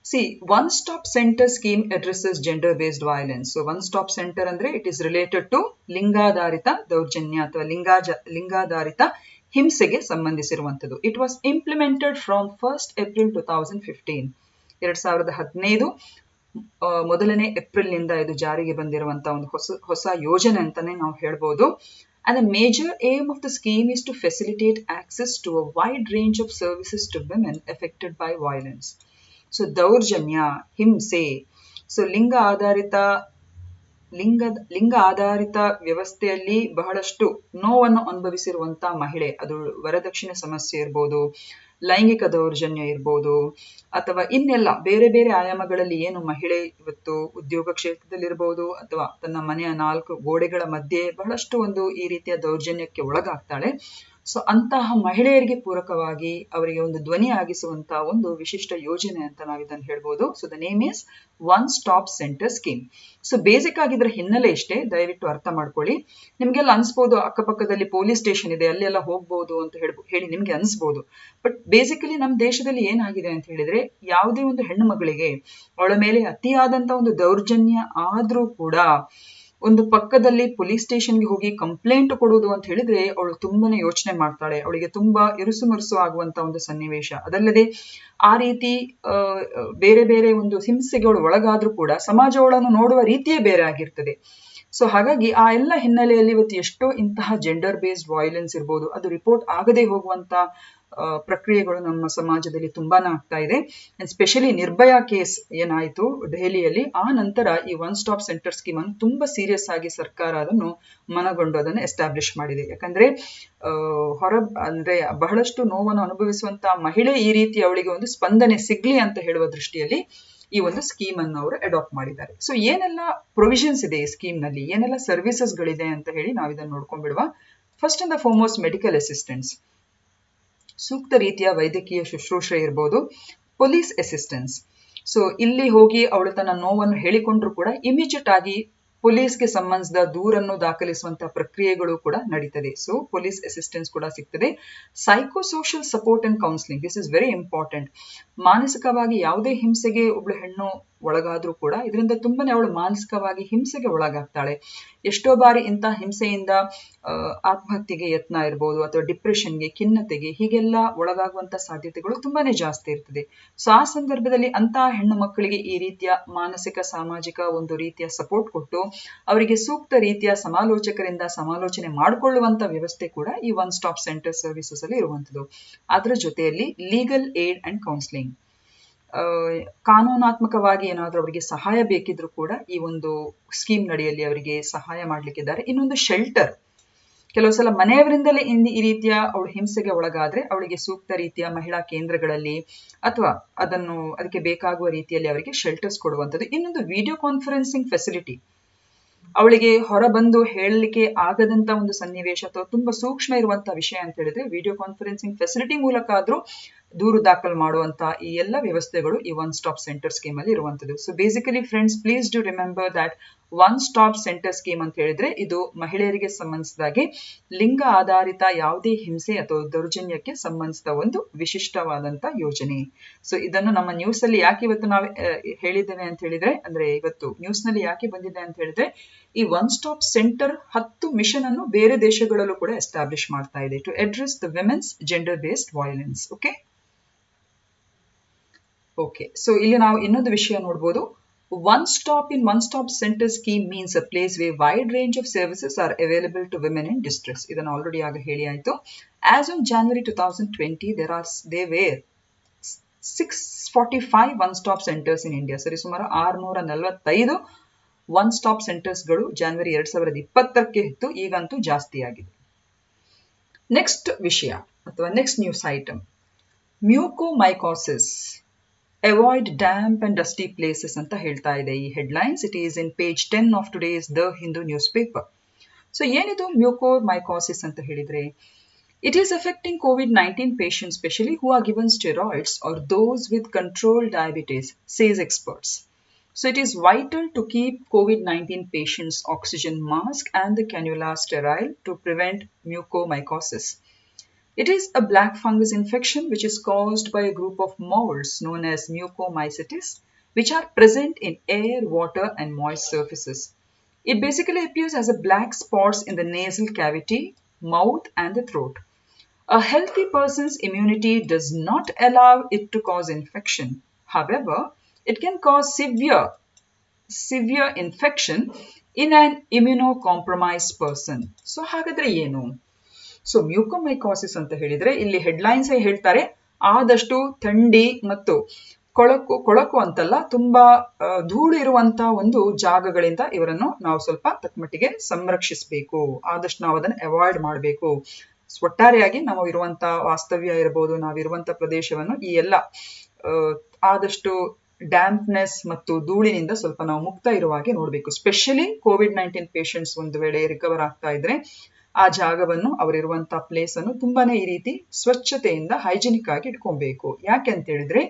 See, one stop center scheme addresses gender based violence. So one stop center andre it is related to ಲಿಂಗಾಧಾರಿತ ದೌರ್ಜನ್ಯ ಅಥವಾ ಲಿಂಗಾಧಾರಿತ ಹಿಂಸೆಗೆ ಸಂಬಂಧಿಸಿರುವಂತದ್ದು. It was implemented from 1st April 2015. 2015 ಮೊದಲನೇ April ನಿಂದ ಇದು ಜಾರಿಗೆ ಬಂದಿರುವಂತಹ ಒಂದು ಹೊಸ ಯೋಜನೆ ಅಂತಾನೆ ನಾವು ಹೇಳ್ಬೋದು. And the major aim of the scheme is to facilitate access to a wide range of services to women affected by violence. So ದೌರ್ಜನ್ಯ, ಹಿಂಸೆ, ಸೊ ಲಿಂಗ ಆಧಾರಿತ ವ್ಯವಸ್ಥೆಯಲ್ಲಿ ಬಹಳಷ್ಟು ನೋವನ್ನು ಅನುಭವಿಸಿರುವಂತ ಮಹಿಳೆ, ಅದು ವರದಕ್ಷಿಣೆ ಸಮಸ್ಯೆ ಇರ್ಬೋದು, ಲೈಂಗಿಕ ದೌರ್ಜನ್ಯ ಇರ್ಬೋದು, ಅಥವಾ ಇನ್ನೆಲ್ಲ ಬೇರೆ ಬೇರೆ ಆಯಾಮಗಳಲ್ಲಿ ಏನು ಮಹಿಳೆ ಇವತ್ತು ಉದ್ಯೋಗ ಕ್ಷೇತ್ರದಲ್ಲಿರ್ಬೋದು ಅಥವಾ ತನ್ನ ಮನೆಯ 4 ಗೋಡೆಗಳ ಮಧ್ಯೆ ಬಹಳಷ್ಟು ಒಂದು ಈ ರೀತಿಯ ದೌರ್ಜನ್ಯಕ್ಕೆ ಒಳಗಾಗ್ತಾಳೆ. ಸೊ ಅಂತಹ ಮಹಿಳೆಯರಿಗೆ ಪೂರಕವಾಗಿ ಅವರಿಗೆ ಒಂದು ಧ್ವನಿ ಆಗಿಸುವಂತಹ ಒಂದು ವಿಶಿಷ್ಟ ಯೋಜನೆ ಅಂತ ನಾವು ಇದನ್ನು ಹೇಳ್ಬೋದು. So the name is one stop centre scheme. So basic ಆಗಿ ಇದರ ಹಿನ್ನೆಲೆ ಇಷ್ಟೇ, ದಯವಿಟ್ಟು ಅರ್ಥ ಮಾಡ್ಕೊಳ್ಳಿ. ನಿಮ್ಗೆಲ್ಲ ಅನ್ಸ್ಬೋದು ಅಕ್ಕಪಕ್ಕದಲ್ಲಿ ಪೊಲೀಸ್ ಸ್ಟೇಷನ್ ಇದೆ, ಅಲ್ಲೆಲ್ಲ ಹೋಗ್ಬೋದು ಅಂತ ಹೇಳಿ ನಿಮ್ಗೆ ಅನ್ಸ್ಬೋದು. ಬಟ್ ಬೇಸಿಕಲಿ ನಮ್ಮ ದೇಶದಲ್ಲಿ ಏನಾಗಿದೆ ಅಂತ ಹೇಳಿದ್ರೆ, ಯಾವುದೇ ಒಂದು ಹೆಣ್ಣು ಮಗಳಿಗೆ ಅವಳ ಮೇಲೆ ಅತಿಯಾದಂತ ಒಂದು ದೌರ್ಜನ್ಯ ಆದ್ರೂ ಕೂಡ ಒಂದು ಪಕ್ಕದಲ್ಲಿ ಪೊಲೀಸ್ ಸ್ಟೇಷನ್ಗೆ ಹೋಗಿ ಕಂಪ್ಲೇಂಟ್ ಕೊಡುವುದು ಅಂತ ಹೇಳಿದ್ರೆ ಅವಳು ತುಂಬಾನೇ ಯೋಚನೆ ಮಾಡ್ತಾಳೆ. ಅವಳಿಗೆ ತುಂಬಾ ಇರುಸು ಆಗುವಂತ ಒಂದು ಸನ್ನಿವೇಶ. ಅದಲ್ಲದೆ ಆ ರೀತಿ ಬೇರೆ ಬೇರೆ ಒಂದು ಹಿಂಸೆಗೆ ಅವಳು ಒಳಗಾದ್ರೂ ಕೂಡ ಸಮಾಜ ಅವಳನ್ನು ನೋಡುವ ರೀತಿಯೇ ಬೇರೆ ಆಗಿರ್ತದೆ. ಸೊ ಹಾಗಾಗಿ ಆ ಎಲ್ಲ ಹಿನ್ನೆಲೆಯಲ್ಲಿ ಇವತ್ತು ಎಷ್ಟೋ ಇಂತಹ ಜೆಂಡರ್ ಬೇಸ್ಡ್ ವೈಲೆನ್ಸ್ ಇರ್ಬೋದು, ಅದು ರಿಪೋರ್ಟ್ ಆಗದೆ ಹೋಗುವಂತ ಪ್ರಕ್ರಿಯೆಗಳು ನಮ್ಮ ಸಮಾಜದಲ್ಲಿ ತುಂಬಾನೇ ಆಗ್ತಾ ಇದೆ. ಅಂಡ್ ಸ್ಪೆಷಲಿ ನಿರ್ಭಯ ಕೇಸ್ ಏನಾಯ್ತು ದೆಹಲಿಯಲ್ಲಿ, ಆ ನಂತರ ಈ ಒನ್ ಸ್ಟಾಪ್ ಸೆಂಟರ್ ಸ್ಕೀಮ್ ಅನ್ನು ತುಂಬಾ ಸೀರಿಯಸ್ ಆಗಿ ಸರ್ಕಾರ ಅದನ್ನು ಮನಗೊಂಡು ಅದನ್ನು ಎಸ್ಟಾಬ್ಲಿಷ್ ಮಾಡಿದೆ. ಯಾಕಂದ್ರೆ ಅಂದ್ರೆ ಬಹಳಷ್ಟು ನೋವನ್ನು ಅನುಭವಿಸುವಂತಹ ಮಹಿಳೆ ಈ ರೀತಿ ಅವಳಿಗೆ ಒಂದು ಸ್ಪಂದನೆ ಸಿಗ್ಲಿ ಅಂತ ಹೇಳುವ ದೃಷ್ಟಿಯಲ್ಲಿ ಈ ಒಂದು ಸ್ಕೀಮ್ ಅನ್ನು ಅವರು ಅಡಾಪ್ಟ್ ಮಾಡಿದ್ದಾರೆ. ಸೊ ಏನೆಲ್ಲ ಪ್ರೊವಿಷನ್ಸ್ ಇದೆ ಈ ಸ್ಕೀಮ್ ನಲ್ಲಿ, ಏನೆಲ್ಲ ಸರ್ವಿಸಸ್ ಗಳಿದೆ ಅಂತ ಹೇಳಿ ನಾವು ಇದನ್ನು ನೋಡ್ಕೊಂಡ್ಬಿಡುವ. First and the foremost medical assistance, ಸೂಕ್ತ ರೀತಿಯ ವೈದ್ಯಕೀಯ ಶುಶ್ರೂಷೆ ಇರ್ಬೋದು. ಪೊಲೀಸ್ ಅಸಿಸ್ಟೆನ್ಸ್, ಸೊ ಇಲ್ಲಿ ಹೋಗಿ ಅವಳು ತನ್ನ ನೋವನ್ನು ಹೇಳಿಕೊಂಡ್ರು ಕೂಡ ಇಮಿಡಿಯೇಟ್ ಆಗಿ ಪೊಲೀಸ್ಗೆ ಸಂಬಂಧಿಸಿದ ದೂರನ್ನು ದಾಖಲಿಸುವಂತಹ ಪ್ರಕ್ರಿಯೆಗಳು ಕೂಡ ನಡೀತದೆ. ಸೊ ಪೊಲೀಸ್ ಅಸಿಸ್ಟೆನ್ಸ್ ಕೂಡ ಸಿಗ್ತದೆ. Psychosocial support and counselling, this is very important. ಮಾನಸಿಕವಾಗಿ ಯಾವುದೇ ಹಿಂಸೆಗೆ ಒಬ್ಳು ಹೆಣ್ಣು ಒಳಗಾದ್ರೂ ಕೂಡ ಇದರಿಂದ ತುಂಬಾನೇ ಅವಳು ಮಾನಸಿಕವಾಗಿ ಹಿಂಸೆಗೆ ಒಳಗಾಗ್ತಾಳೆ. ಎಷ್ಟೋ ಬಾರಿ ಇಂತಹ ಹಿಂಸೆಯಿಂದ ಆತ್ಮಹತ್ಯೆಗೆ ಯತ್ನ ಇರ್ಬೋದು ಅಥವಾ ಡಿಪ್ರೆಷನ್ಗೆ, ಖಿನ್ನತೆಗೆ ಹೀಗೆಲ್ಲ ಒಳಗಾಗುವಂತ ಸಾಧ್ಯತೆಗಳು ತುಂಬಾನೇ ಜಾಸ್ತಿ ಇರ್ತದೆ. ಸೊ ಆ ಸಂದರ್ಭದಲ್ಲಿ ಅಂತಹ ಹೆಣ್ಣು ಮಕ್ಕಳಿಗೆ ಈ ರೀತಿಯ ಮಾನಸಿಕ ಸಾಮಾಜಿಕ ಒಂದು ರೀತಿಯ ಸಪೋರ್ಟ್ ಕೊಟ್ಟು ಅವರಿಗೆ ಸೂಕ್ತ ರೀತಿಯ ಸಮಾಲೋಚಕರಿಂದ ಸಮಾಲೋಚನೆ ಮಾಡಿಕೊಳ್ಳುವಂತ ವ್ಯವಸ್ಥೆ ಕೂಡ ಈ ಒನ್ ಸ್ಟಾಪ್ ಸೆಂಟರ್ ಸರ್ವಿಸಸ್ ಅಲ್ಲಿ ಇರುವಂತದ್ದು. ಅದರ ಜೊತೆಯಲ್ಲಿ ಲೀಗಲ್ ಏಡ್ ಅಂಡ್ ಕೌನ್ಸಿಲಿಂಗ್, ಕಾನೂನಾತ್ಮಕವಾಗಿ ಏನಾದ್ರೂ ಅವರಿಗೆ ಸಹಾಯ ಬೇಕಿದ್ರು ಕೂಡ ಈ ಒಂದು ಸ್ಕೀಮ್ ನಡಿಯಲ್ಲಿ ಅವರಿಗೆ ಸಹಾಯ ಮಾಡ್ಲಿಕ್ಕಿದ್ದಾರೆ. ಇನ್ನೊಂದು ಶೆಲ್ಟರ್, ಕೆಲವು ಸಲ ಮನೆಯವರಿಂದಲೇ ಈ ರೀತಿಯ ಅವಳು ಹಿಂಸೆಗೆ ಒಳಗಾದ್ರೆ ಅವಳಿಗೆ ಸೂಕ್ತ ರೀತಿಯ ಮಹಿಳಾ ಕೇಂದ್ರಗಳಲ್ಲಿ ಅಥವಾ ಅದಕ್ಕೆ ಬೇಕಾಗುವ ರೀತಿಯಲ್ಲಿ ಅವರಿಗೆ ಶೆಲ್ಟರ್ಸ್ ಕೊಡುವಂಥದ್ದು. ಇನ್ನೊಂದು ವಿಡಿಯೋ ಕಾನ್ಫರೆನ್ಸಿಂಗ್ ಫೆಸಿಲಿಟಿ, ಅವಳಿಗೆ ಹೊರ ಬಂದು ಹೇಳಲಿಕ್ಕೆ ಆಗದಂತ ಒಂದು ಸನ್ನಿವೇಶ ಅಥವಾ ತುಂಬಾ ಸೂಕ್ಷ್ಮ ಇರುವಂತಹ ವಿಷಯ ಅಂತ ಹೇಳಿದ್ರೆ ವಿಡಿಯೋ ಕಾನ್ಫರೆನ್ಸಿಂಗ್ ಫೆಸಿಲಿಟಿ ಮೂಲಕ ಆದ್ರೂ ದೂರು ದಾಖಲು ಮಾಡುವಂತ ಈ ಎಲ್ಲ ವ್ಯವಸ್ಥೆಗಳು ಈ ಒನ್ ಸ್ಟಾಪ್ ಸೆಂಟರ್ ಸ್ಕೀಮ್ ಅಲ್ಲಿ ಇರುವಂತದ್ದು. So basically friends, please do remember that one stop centre scheme ಅಂತ ಹೇಳಿದ್ರೆ ಇದು ಮಹಿಳೆಯರಿಗೆ ಸಂಬಂಧಿಸಿದಾಗೆ ಲಿಂಗ ಆಧಾರಿತ ಯಾವುದೇ ಹಿಂಸೆ ಅಥವಾ ದೌರ್ಜನ್ಯಕ್ಕೆ ಸಂಬಂಧಿಸಿದ ಒಂದು ವಿಶಿಷ್ಟವಾದಂತ ಯೋಜನೆ. ಸೊ ಇದನ್ನು ನಮ್ಮ ನ್ಯೂಸ್ ಅಲ್ಲಿ ಯಾಕೆ ಇವತ್ತು ನಾವು ಹೇಳಿದ್ದೇವೆ ಅಂತ ಹೇಳಿದ್ರೆ, ಅಂದ್ರೆ ಇವತ್ತು ನ್ಯೂಸ್ ನಲ್ಲಿ ಯಾಕೆ ಬಂದಿದೆ ಅಂತ ಹೇಳಿದ್ರೆ, ಈ ಒನ್ ಸ್ಟಾಪ್ ಸೆಂಟರ್ 10 ಮಿಷನ್ ಅನ್ನು ಬೇರೆ ದೇಶಗಳಲ್ಲೂ ಕೂಡ ಎಸ್ಟಾಬ್ಲಿಷ್ ಮಾಡ್ತಾ ಇದೆ to address the women's gender based violence. Okay, okay, so ಇಲ್ಲಿ ನಾವು ಇನ್ನೊಂದು ವಿಷಯ ನೋಡ್ಬೋದು. One stop in one stop center scheme means a place where wide range of services are available to women in distress. ಇದನ್ನು already ಆಗ ಹೇಳಿ ಆಯಿತು. As on January 2020, there were 645 one-stop centers in India. ಸರಿ ಸುಮಾರು 645 one-stop ಸೆಂಟರ್ಸ್ಗಳು January 2020ಕ್ಕೆ ಇತ್ತು. ಈಗಂತೂ ಜಾಸ್ತಿ ಆಗಿದೆ. ನೆಕ್ಸ್ಟ್ ವಿಷಯ ಅಥವಾ next news item, mucormycosis avoid damp and dusty places ಅಂತ ಹೇಳ್ತಾ ಇದೆ ಈ headlines. It is in page 10 of today's the Hindu newspaper. So ಏನಿದು ಮ್ಯೂಕೋಮೈಕೋಸಿಸ್ ಅಂತ ಹೇಳಿದ್ರೆ, it is affecting COVID-19 patients, especially who are given steroids or those with controlled diabetes, says experts. So it is vital to keep COVID-19 patients' oxygen mask and the cannula sterile to prevent mucormycosis. It is a black fungus infection which is caused by a group of molds known as mucormycetes, which are present in air, water, and moist surfaces. It basically appears as a black spots in the nasal cavity, mouth, and the throat. A healthy person's immunity does not allow it to cause infection. However, it can cause severe infection in an immunocompromised person. So ಹಾಗಾದ್ರೆ ಏನು? So ಮ್ಯೂಕೋಮೈಕೋಸಿಸ್ ಅಂತ ಹೇಳಿದ್ರೆ ಇಲ್ಲಿ headlines ಹೇಳ್ತಾರೆ, ಆದಷ್ಟು ಥಂಡಿ ಮತ್ತು ಕೊಳಕು ಅಂತಲ್ಲ, ತುಂಬಾ ಧೂಳು ಇರುವಂತ ಒಂದು ಜಾಗಗಳಿಂದ ಇವರನ್ನು ನಾವು ಸ್ವಲ್ಪ ತಕ್ಕಮಟ್ಟಿಗೆ ಸಂರಕ್ಷಿಸಬೇಕು. ಆದಷ್ಟು ನಾವು ಅದನ್ನು ಅವಾಯ್ಡ್ ಮಾಡಬೇಕು. ಒಟ್ಟಾರೆಯಾಗಿ ನಾವು ಇರುವಂತ ವಾಸ್ತವ್ಯ ಇರಬಹುದು, ನಾವಿರುವಂತ ಪ್ರದೇಶವನ್ನು ಈ ಎಲ್ಲ ಆದಷ್ಟು ಡ್ಯಾಂಪ್ನೆಸ್ ಮತ್ತು ಧೂಳಿನಿಂದ ಸ್ವಲ್ಪ ನಾವು ಮುಕ್ತ ಇರುವ ಹಾಗೆ ನೋಡಬೇಕು. ಸ್ಪೆಷಲಿ COVID-19 ಪೇಷಂಟ್ಸ್ ಒಂದು ವೇಳೆ ರಿಕವರ್ ಆಗ್ತಾ ಇದ್ರೆ ಆ ಜಾಗವನ್ನು ಅವರಿರುವಂತ ಪ್ಲೇಸ್ ಅನ್ನು ತುಂಬಾನೇ ಈ ರೀತಿ ಸ್ವಚ್ಛತೆಯಿಂದ ಹೈಜಿನಿಕ್ ಆಗಿ ಇಟ್ಕೊಬೇಕು. ಯಾಕೆ ಅಂತ ಹೇಳಿದ್ರೆ,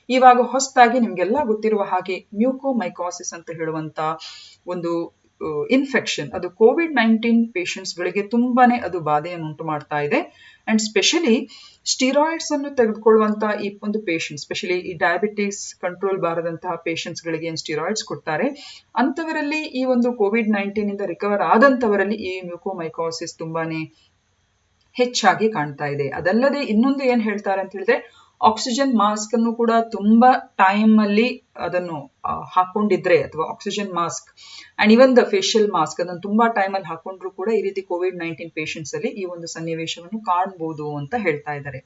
ಇವಾಗ ಹೊಸದಾಗಿ ನಿಮ್ಗೆಲ್ಲ ಗೊತ್ತಿರುವ ಹಾಗೆ ಮ್ಯೂಕೋಮೈಕೋಸಿಸ್ ಅಂತ ಹೇಳುವಂತ ಒಂದು ಇನ್ಫೆಕ್ಷನ್, ಅದು COVID-19 ಪೇಷಂಟ್ಸ್ಗಳಿಗೆ ತುಂಬಾನೇ ಅದು ಬಾಧೆಯನ್ನು ಉಂಟು ಮಾಡ್ತಾ ಇದೆ. ಅಂಡ್ ಸ್ಪೆಷಲಿ ಸ್ಟಿರಾಯ್ಡ್ಸ್ ಅನ್ನು ತೆಗೆದುಕೊಳ್ಳುವಂತ ಈ ಒಂದು ಪೇಷಂಟ್, ಸ್ಪೆಷಲಿ ಈ ಡಯಾಬಿಟಿಸ್ ಕಂಟ್ರೋಲ್ ಬಾರದಂತಹ ಪೇಷಂಟ್ಸ್ಗಳಿಗೆ ಏನು ಸ್ಟಿರಾಯ್ಡ್ಸ್ ಕೊಡ್ತಾರೆ, ಅಂತವರಲ್ಲಿ ಈ ಒಂದು COVID-19 ಇಂದ ರಿಕವರ್ ಆದಂತವರಲ್ಲಿ ಈ ಮ್ಯೂಕೋಮೈಕೋಸಿಸ್ ತುಂಬಾನೇ ಹೆಚ್ಚಾಗಿ ಕಾಣ್ತಾ ಇದೆ. ಅದಲ್ಲದೆ ಇನ್ನೊಂದು ಏನ್ ಹೇಳ್ತಾರೆ ಅಂತ ಹೇಳಿದ್ರೆ, ಆಕ್ಸಿಜನ್ ಮಾಸ್ಕ್ ಅನ್ನು ಕೂಡ ತುಂಬಾ ಟೈಮ್ ಅಲ್ಲಿ ಅದನ್ನು ಹಾಕೊಂಡಿದ್ರೆ, ಅಥವಾ oxygen mask and even the facial mask ಅದನ್ನು ತುಂಬಾ ಟೈಮ್ ಅಲ್ಲಿ ಹಾಕೊಂಡ್ರು ಕೂಡ ಈ ರೀತಿ COVID-19 ಪೇಷಂಟ್ಸ್ ಅಲ್ಲಿ ಈ ಒಂದು ಸನ್ನಿವೇಶವನ್ನು ಕಾಣಬಹುದು ಅಂತ ಹೇಳ್ತಾ ಇದ್ದಾರೆ.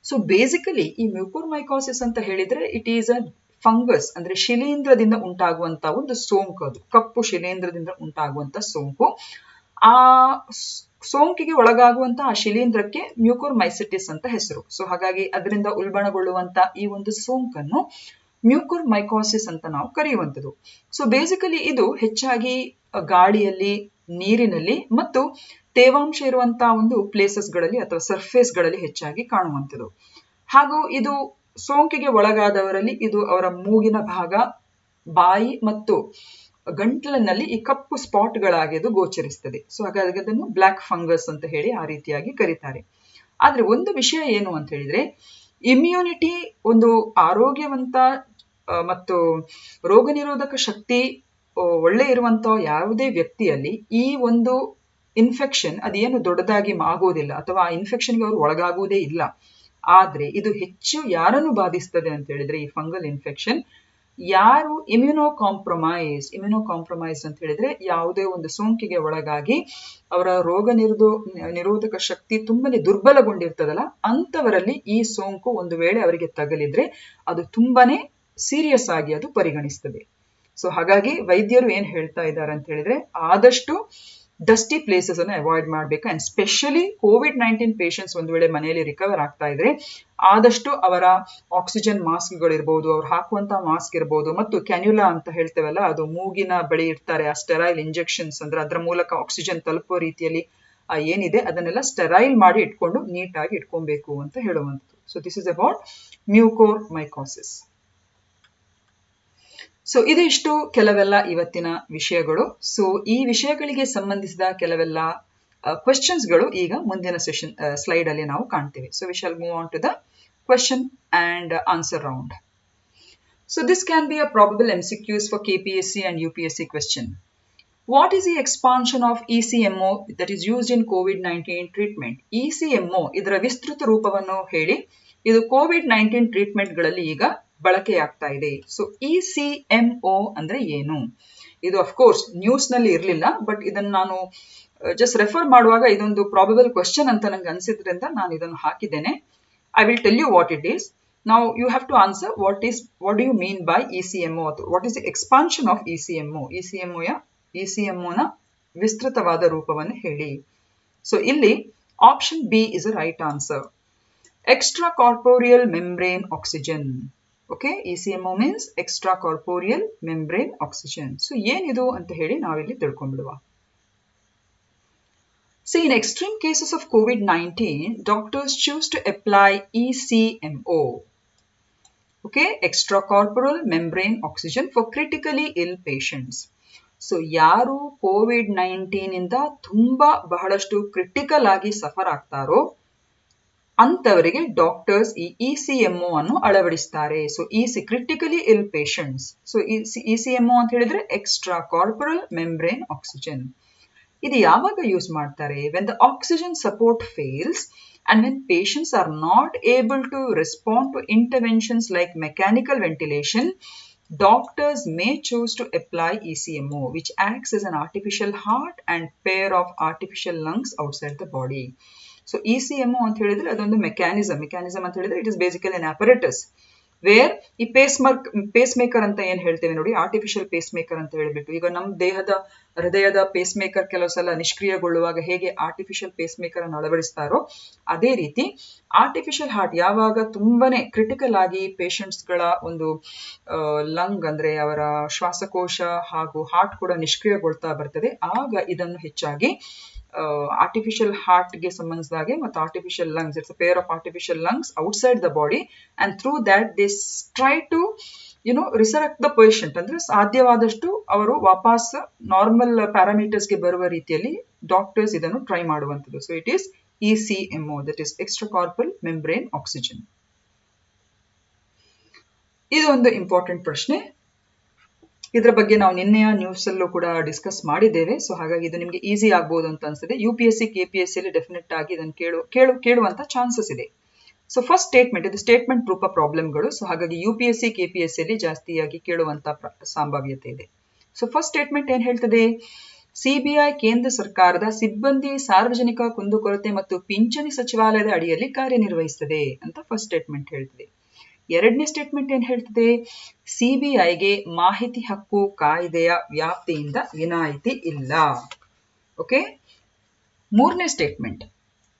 ಸೊ ಬೇಸಿಕಲಿ ಈ ಮ್ಯೂಕೋಮೈಕೋಸಿಸ್ ಅಂತ ಹೇಳಿದ್ರೆ ಇಟ್ ಈಸ್ ಅ ಫಂಗಸ್, ಅಂದ್ರೆ ಶಿಲೀಂಧ್ರದಿಂದ ಉಂಟಾಗುವಂತ ಒಂದು ಸೋಂಕು. ಅದು ಕಪ್ಪು ಶಿಲೀಂಧ್ರದಿಂದ ಉಂಟಾಗುವಂತ ಸೋಂಕು. ಆ ಸೋಂಕಿಗೆ ಒಳಗಾಗುವಂತ ಆ ಶಿಲೀಂಧ್ರಕ್ಕೆ ಮ್ಯೂಕೋಮೈಸಿಟಿಸ್ ಅಂತ ಹೆಸರು. ಸೊ ಹಾಗಾಗಿ ಅದರಿಂದ ಉಲ್ಬಣಗೊಳ್ಳುವಂತ ಈ ಒಂದು ಸೋಂಕನ್ನು ಮ್ಯೂಕೋಮೈಕೋಸಿಸ್ ಅಂತ ನಾವು ಕರೆಯುವಂಥದ್ದು. ಸೊ ಬೇಸಿಕಲಿ ಇದು ಹೆಚ್ಚಾಗಿ ಗಾಳಿಯಲ್ಲಿ, ನೀರಿನಲ್ಲಿ ಮತ್ತು ತೇವಾಂಶ ಇರುವಂತಹ ಒಂದು ಪ್ಲೇಸಸ್ಗಳಲ್ಲಿ ಅಥವಾ ಸರ್ಫೇಸ್ಗಳಲ್ಲಿ ಹೆಚ್ಚಾಗಿ ಕಾಣುವಂಥದ್ದು. ಹಾಗೂ ಇದು ಸೋಂಕಿಗೆ ಒಳಗಾದವರಲ್ಲಿ ಇದು ಅವರ ಮೂಗಿನ ಭಾಗ, ಬಾಯಿ ಮತ್ತು ಗಂಟಲಿನಲ್ಲಿ ಈ ಕಪ್ಪು ಸ್ಪಾಟ್ಗಳಾಗಿ ಅದು ಗೋಚರಿಸ್ತದೆ. ಸೊ ಹಾಗಾಗಿ ಅದನ್ನು ಬ್ಲ್ಯಾಕ್ ಫಂಗಸ್ ಅಂತ ಹೇಳಿ ಆ ರೀತಿಯಾಗಿ ಕರೀತಾರೆ. ಆದ್ರೆ ಒಂದು ವಿಷಯ ಏನು ಅಂತ ಹೇಳಿದ್ರೆ, ಇಮ್ಯುನಿಟಿ, ಒಂದು ಆರೋಗ್ಯವಂತ ಮತ್ತು ರೋಗ ನಿರೋಧಕ ಶಕ್ತಿ ಒಳ್ಳೆ ಇರುವಂತ ಯಾವುದೇ ವ್ಯಕ್ತಿಯಲ್ಲಿ ಈ ಒಂದು ಇನ್ಫೆಕ್ಷನ್ ಅದೇನು ದೊಡ್ಡದಾಗಿ ಆಗುವುದಿಲ್ಲ, ಅಥವಾ ಆ ಇನ್ಫೆಕ್ಷನ್ಗೆ ಅವರು ಒಳಗಾಗುವುದೇ ಇಲ್ಲ. ಆದ್ರೆ ಇದು ಹೆಚ್ಚು ಯಾರನ್ನು ಬಾಧಿಸ್ತದೆ ಅಂತ ಹೇಳಿದ್ರೆ, ಈ ಫಂಗಲ್ ಇನ್ಫೆಕ್ಷನ್ ಯಾರು ಇಮ್ಯುನೋಕಾಂಪ್ರಮೈಸ್ ಅಂತ ಹೇಳಿದ್ರೆ ಯಾವುದೇ ಒಂದು ಸೋಂಕಿಗೆ ಒಳಗಾಗಿ ಅವರ ರೋಗ ನಿರೋಧಕ ಶಕ್ತಿ ತುಂಬಾನೇ ದುರ್ಬಲಗೊಂಡಿರ್ತದಲ್ಲ, ಅಂತವರಲ್ಲಿ ಈ ಸೋಂಕು ಒಂದು ವೇಳೆ ಅವರಿಗೆ ತಗಲಿದ್ರೆ ಅದು ತುಂಬಾನೇ ಸೀರಿಯಸ್ ಆಗಿ ಅದು ಪರಿಗಣಿಸ್ತದೆ. ಸೊ ಹಾಗಾಗಿ ವೈದ್ಯರು ಏನ್ ಹೇಳ್ತಾ ಇದ್ದಾರೆ ಅಂತ ಹೇಳಿದ್ರೆ, ಆದಷ್ಟು ಡಸ್ಟಿ ಪ್ಲೇಸಸ್ ಅನ್ನು ಅವಾಯ್ಡ್ ಮಾಡಬೇಕು. ಅಂಡ್ ಸ್ಪೆಷಲಿ COVID-19 ಪೇಷಂಟ್ಸ್ ಒಂದು ವೇಳೆ ಮನೆಯಲ್ಲಿ ರಿಕವರ್ ಆಗ್ತಾ ಇದ್ರೆ ಆದಷ್ಟು ಅವರ ಆಕ್ಸಿಜನ್ ಮಾಸ್ಕ್ಗಳು ಇರ್ಬೋದು, ಅವ್ರು ಹಾಕುವಂತ ಮಾಸ್ಕ್ ಇರ್ಬೋದು, ಮತ್ತು ಕ್ಯಾನ್ಯುಲಾ ಅಂತ ಹೇಳ್ತೇವಲ್ಲ, ಅದು ಮೂಗಿನ ಬಳಿ ಇರ್ತಾರೆ, ಆ ಸ್ಟೆರೈಲ್ ಇಂಜೆಕ್ಷನ್ಸ್ ಅಂದ್ರೆ ಅದರ ಮೂಲಕ ಆಕ್ಸಿಜನ್ ತಲುಪುವ ರೀತಿಯಲ್ಲಿ ಏನಿದೆ ಅದನ್ನೆಲ್ಲ ಸ್ಟೆರೈಲ್ ಮಾಡಿ ಇಟ್ಕೊಂಡು ನೀಟಾಗಿ ಇಟ್ಕೊಬೇಕು ಅಂತ ಹೇಳುವಂಥದ್ದು. So this is about mucormycosis. So ಇದಿಷ್ಟು ಕೆಲವೆಲ್ಲ ಇವತ್ತಿನ ವಿಷಯಗಳು. ಸೊ ಈ ವಿಷಯಗಳಿಗೆ ಸಂಬಂಧಿಸಿದ ಕೆಲವೆಲ್ಲ ಕ್ವೆಶ್ಚನ್ಸ್ಗಳು ಈಗ ಮುಂದಿನ ಸೆಷನ್ ಸ್ಲೈಡ್ ಅಲ್ಲಿ ನಾವು ಕಾಣ್ತೇವೆ. So we shall move on to the question and answer round. So this can be a probable MCQs for KPSC and UPSC question. What is the expansion of ECMO that is used in COVID-19 treatment? ECMO ಇದರ ವಿಸ್ತೃತ ರೂಪವನ್ನು ಹೇಳಿ, ಇದು COVID-19 ಟ್ರೀಟ್ಮೆಂಟ್ಗಳಲ್ಲಿ ಈಗ ಬಳಕೆಯಾಗ್ತಾ ಇದೆ. So ECMO ಅಂದ್ರೆ ಏನು? ಇದು ಅಫ್ಕೋರ್ಸ್ ನ್ಯೂಸ್ ನಲ್ಲಿ ಇರಲಿಲ್ಲ, ಬಟ್ ಇದನ್ನು ನಾನು ಜಸ್ಟ್ ರೆಫರ್ ಮಾಡುವಾಗ ಇದೊಂದು ಪ್ರಾಬಬಲ್ ಕ್ವೆಶ್ಚನ್ ಅಂತ ನಂಗೆ ಅನಿಸಿದ್ರಿಂದ ನಾನು ಇದನ್ನು ಹಾಕಿದ್ದೇನೆ. I will tell you what it is. Now you have to answer what do you mean by ECMO? What is the expansion of ECMO? ECMO ನ ವಿಸ್ತೃತವಾದ ರೂಪವನ್ನು ಹೇಳಿ. ಸೊ ಇಲ್ಲಿ option B is a right answer. Extracorporeal membrane oxygen. Okay, ECMO means extracorporeal membrane oxygen. So ಏನಿದು ಅಂತ ಹೇಳಿ ನಾವಿಲ್ಲಿ ತಿಳ್ಕೊಂಡ್ಬಿಡುವ. See, in extreme cases of COVID-19, doctors choose to apply ECMO. Okay, extracorporeal membrane oxygen for critically ill patients. So ಯಾರು COVID-19 ಇಂದ ತುಂಬಾ ಬಹಳಷ್ಟು critical ಆಗಿ suffer ಆಗ್ತಾರೋ ಅಂತವರಿಗೆ ಡಾಕ್ಟರ್ಸ್ ಈ ECMO ಅನ್ನು ಅಳವಡಿಸ್ತಾರೆ. ಸೊ ಕ್ರಿಟಿಕಲಿ ಇಲ್ ಪೇಷಂಟ್ಸ್. ಸೊ ECMO ಅಂತ ಹೇಳಿದ್ರೆ ಎಕ್ಸ್ಟ್ರಾ ಕಾರ್ಪೊರಲ್ ಮೆಂಬ್ರೇನ್ ಆಕ್ಸಿಜನ್. ಇದು ಯಾವಾಗ ಯೂಸ್ ಮಾಡ್ತಾರೆ? when the oxygen support fails and when patients are not able to respond to interventions like mechanical ventilation, doctors may choose to apply ECMO, which acts as an artificial heart and pair of artificial lungs outside the body. So ECMO ಅಂತ ಹೇಳಿದ್ರೆ ಅದೊಂದು mechanism ಅಂತ ಹೇಳಿದ್ರೆ it is basically an apparatus where ಈ pacemaker ಅಂತ ಏನ್ ಹೇಳ್ತೇವೆ ನೋಡಿ, ಆರ್ಟಿಫಿಷಿಯಲ್ ಪೇಸ್ ಮೇಕರ್ ಅಂತ ಹೇಳ್ಬಿಟ್ಟು, ಈಗ ನಮ್ಮ ಹೃದಯದ ಪೇಸ್ ಮೇಕರ್ ಕೆಲವು ಸಲ ನಿಷ್ಕ್ರಿಯಗೊಳ್ಳುವಾಗ ಹೇಗೆ ಆರ್ಟಿಫಿಷಿಯಲ್ ಪೇಸ್ ಮೇಕರ್ ಅನ್ನು ಅಳವಡಿಸ್ತಾರೋ ಅದೇ ರೀತಿ ಆರ್ಟಿಫಿಷಿಯಲ್ ಹಾರ್ಟ್ ಯಾವಾಗ ತುಂಬಾನೇ ಕ್ರಿಟಿಕಲ್ ಆಗಿ ಪೇಷಂಟ್ಸ್ ಗಳ ಒಂದು ಲಂಗ್ ಅಂದ್ರೆ ಅವರ ಶ್ವಾಸಕೋಶ ಹಾಗೂ ಹಾರ್ಟ್ ಕೂಡ ನಿಷ್ಕ್ರಿಯಗೊಳ್ತಾ ಬರ್ತದೆ, ಆಗ ಇದನ್ನು ಹೆಚ್ಚಾಗಿ ಆರ್ಟಿಫಿಷಿಯಲ್ ಹಾರ್ಟ್ ಗೆ ಸಂಬಂಧಿಸಿದಾಗೆ ಮತ್ತು artificial lungs, it's a pair of artificial lungs outside the body and through that they try to resurrect the patient. ಅಂದ್ರೆ ಸಾಧ್ಯವಾದಷ್ಟು ಅವರು ವಾಪಸ್ ನಾರ್ಮಲ್ ಪ್ಯಾರಾಮೀಟರ್ಸ್ ಗೆ ಬರುವ ರೀತಿಯಲ್ಲಿ ಡಾಕ್ಟರ್ಸ್ ಇದನ್ನು ಟ್ರೈ ಮಾಡುವಂಥದ್ದು. So it is ECMO, that is extracorporeal membrane oxygen. ಇದು ಒಂದು ಇಂಪಾರ್ಟೆಂಟ್ ಪ್ರಶ್ನೆ. ಇದರ ಬಗ್ಗೆ ನಾವು ನಿನ್ನೆಯ ನ್ಯೂಸ್ ಅಲ್ಲೂ ಕೂಡ ಡಿಸ್ಕಸ್ ಮಾಡಿದ್ದೇವೆ. ಸೊ ಹಾಗಾಗಿ ಇದು ನಿಮಗೆ ಈಸಿ ಆಗ್ಬೋದು ಅಂತ ಅನ್ಸುತ್ತೆ. UPSC KPSC ಅಲ್ಲಿ ಡೆಫಿನೆಟ್ ಆಗಿ ಇದನ್ನು ಕೇಳುವಂತ ಚಾನ್ಸಸ್ ಇದೆ. ಸೊ ಫಸ್ಟ್ ಸ್ಟೇಟ್ಮೆಂಟ್, ಇದು ಸ್ಟೇಟ್ಮೆಂಟ್ ರೂಪ ಪ್ರಾಬ್ಲಮ್ಗಳು. ಸೊ ಹಾಗಾಗಿ UPSC KPSC ಅಲ್ಲಿ ಜಾಸ್ತಿಯಾಗಿ ಕೇಳುವಂತ ಸಂಭಾವ್ಯತೆ ಇದೆ. ಸೊ ಫಸ್ಟ್ ಸ್ಟೇಟ್ಮೆಂಟ್ ಏನ್ ಹೇಳ್ತದೆ? CBI ಕೇಂದ್ರ ಸರ್ಕಾರದ ಸಿಬ್ಬಂದಿ ಸಾರ್ವಜನಿಕ ಕುಂದುಕೊರತೆ ಮತ್ತು ಪಿಂಚಣಿ ಸಚಿವಾಲಯದ ಅಡಿಯಲ್ಲಿ ಕಾರ್ಯನಿರ್ವಹಿಸುತ್ತದೆ ಅಂತ ಫಸ್ಟ್ ಸ್ಟೇಟ್ಮೆಂಟ್ ಹೇಳ್ತದೆ. ಎರಡನೇ ಸ್ಟೇಟ್ಮೆಂಟ್ ಏನ್ ಹೇಳ್ತದೆ? CBIಗೆ ಮಾಹಿತಿ ಹಕ್ಕು ಕಾಯ್ದೆಯ ವ್ಯಾಪ್ತಿಯಿಂದ ವಿನಾಯಿತಿ ಇಲ್ಲ. ಓಕೆ. ಮೂರನೇ ಸ್ಟೇಟ್ಮೆಂಟ್,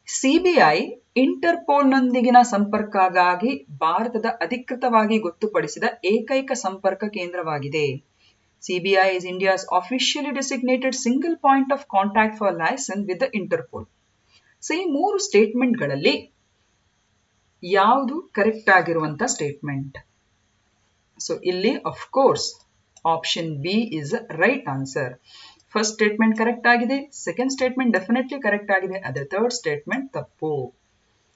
CBI ಇಂಟರ್ಪೋಲ್ನೊಂದಿಗಿನ ಸಂಪರ್ಕಕ್ಕಾಗಿ ಭಾರತದ ಅಧಿಕೃತವಾಗಿ ಗೊತ್ತುಪಡಿಸಿದ ಏಕೈಕ ಸಂಪರ್ಕ ಕೇಂದ್ರವಾಗಿದೆ. CBI is India's officially designated single point of contact for liaison with the Interpol. So ಈ ಮೂರು ಸ್ಟೇಟ್ಮೆಂಟ್ಗಳಲ್ಲಿ ಯಾವುದು ಕರೆಕ್ಟ್ ಆಗಿರುವಂತ ಸ್ಟೇಟ್ಮೆಂಟ್? ಸೊ ಇಲ್ಲಿ of course option B is right answer. First statement correct ಆಗಿದೆ, ಸೆಕೆಂಡ್ ಸ್ಟೇಟ್ಮೆಂಟ್ ಡೆಫಿನೆಟ್ಲಿ ಕರೆಕ್ಟ್ ಆಗಿದೆ, ಅದೇ third statement ತಪ್ಪು.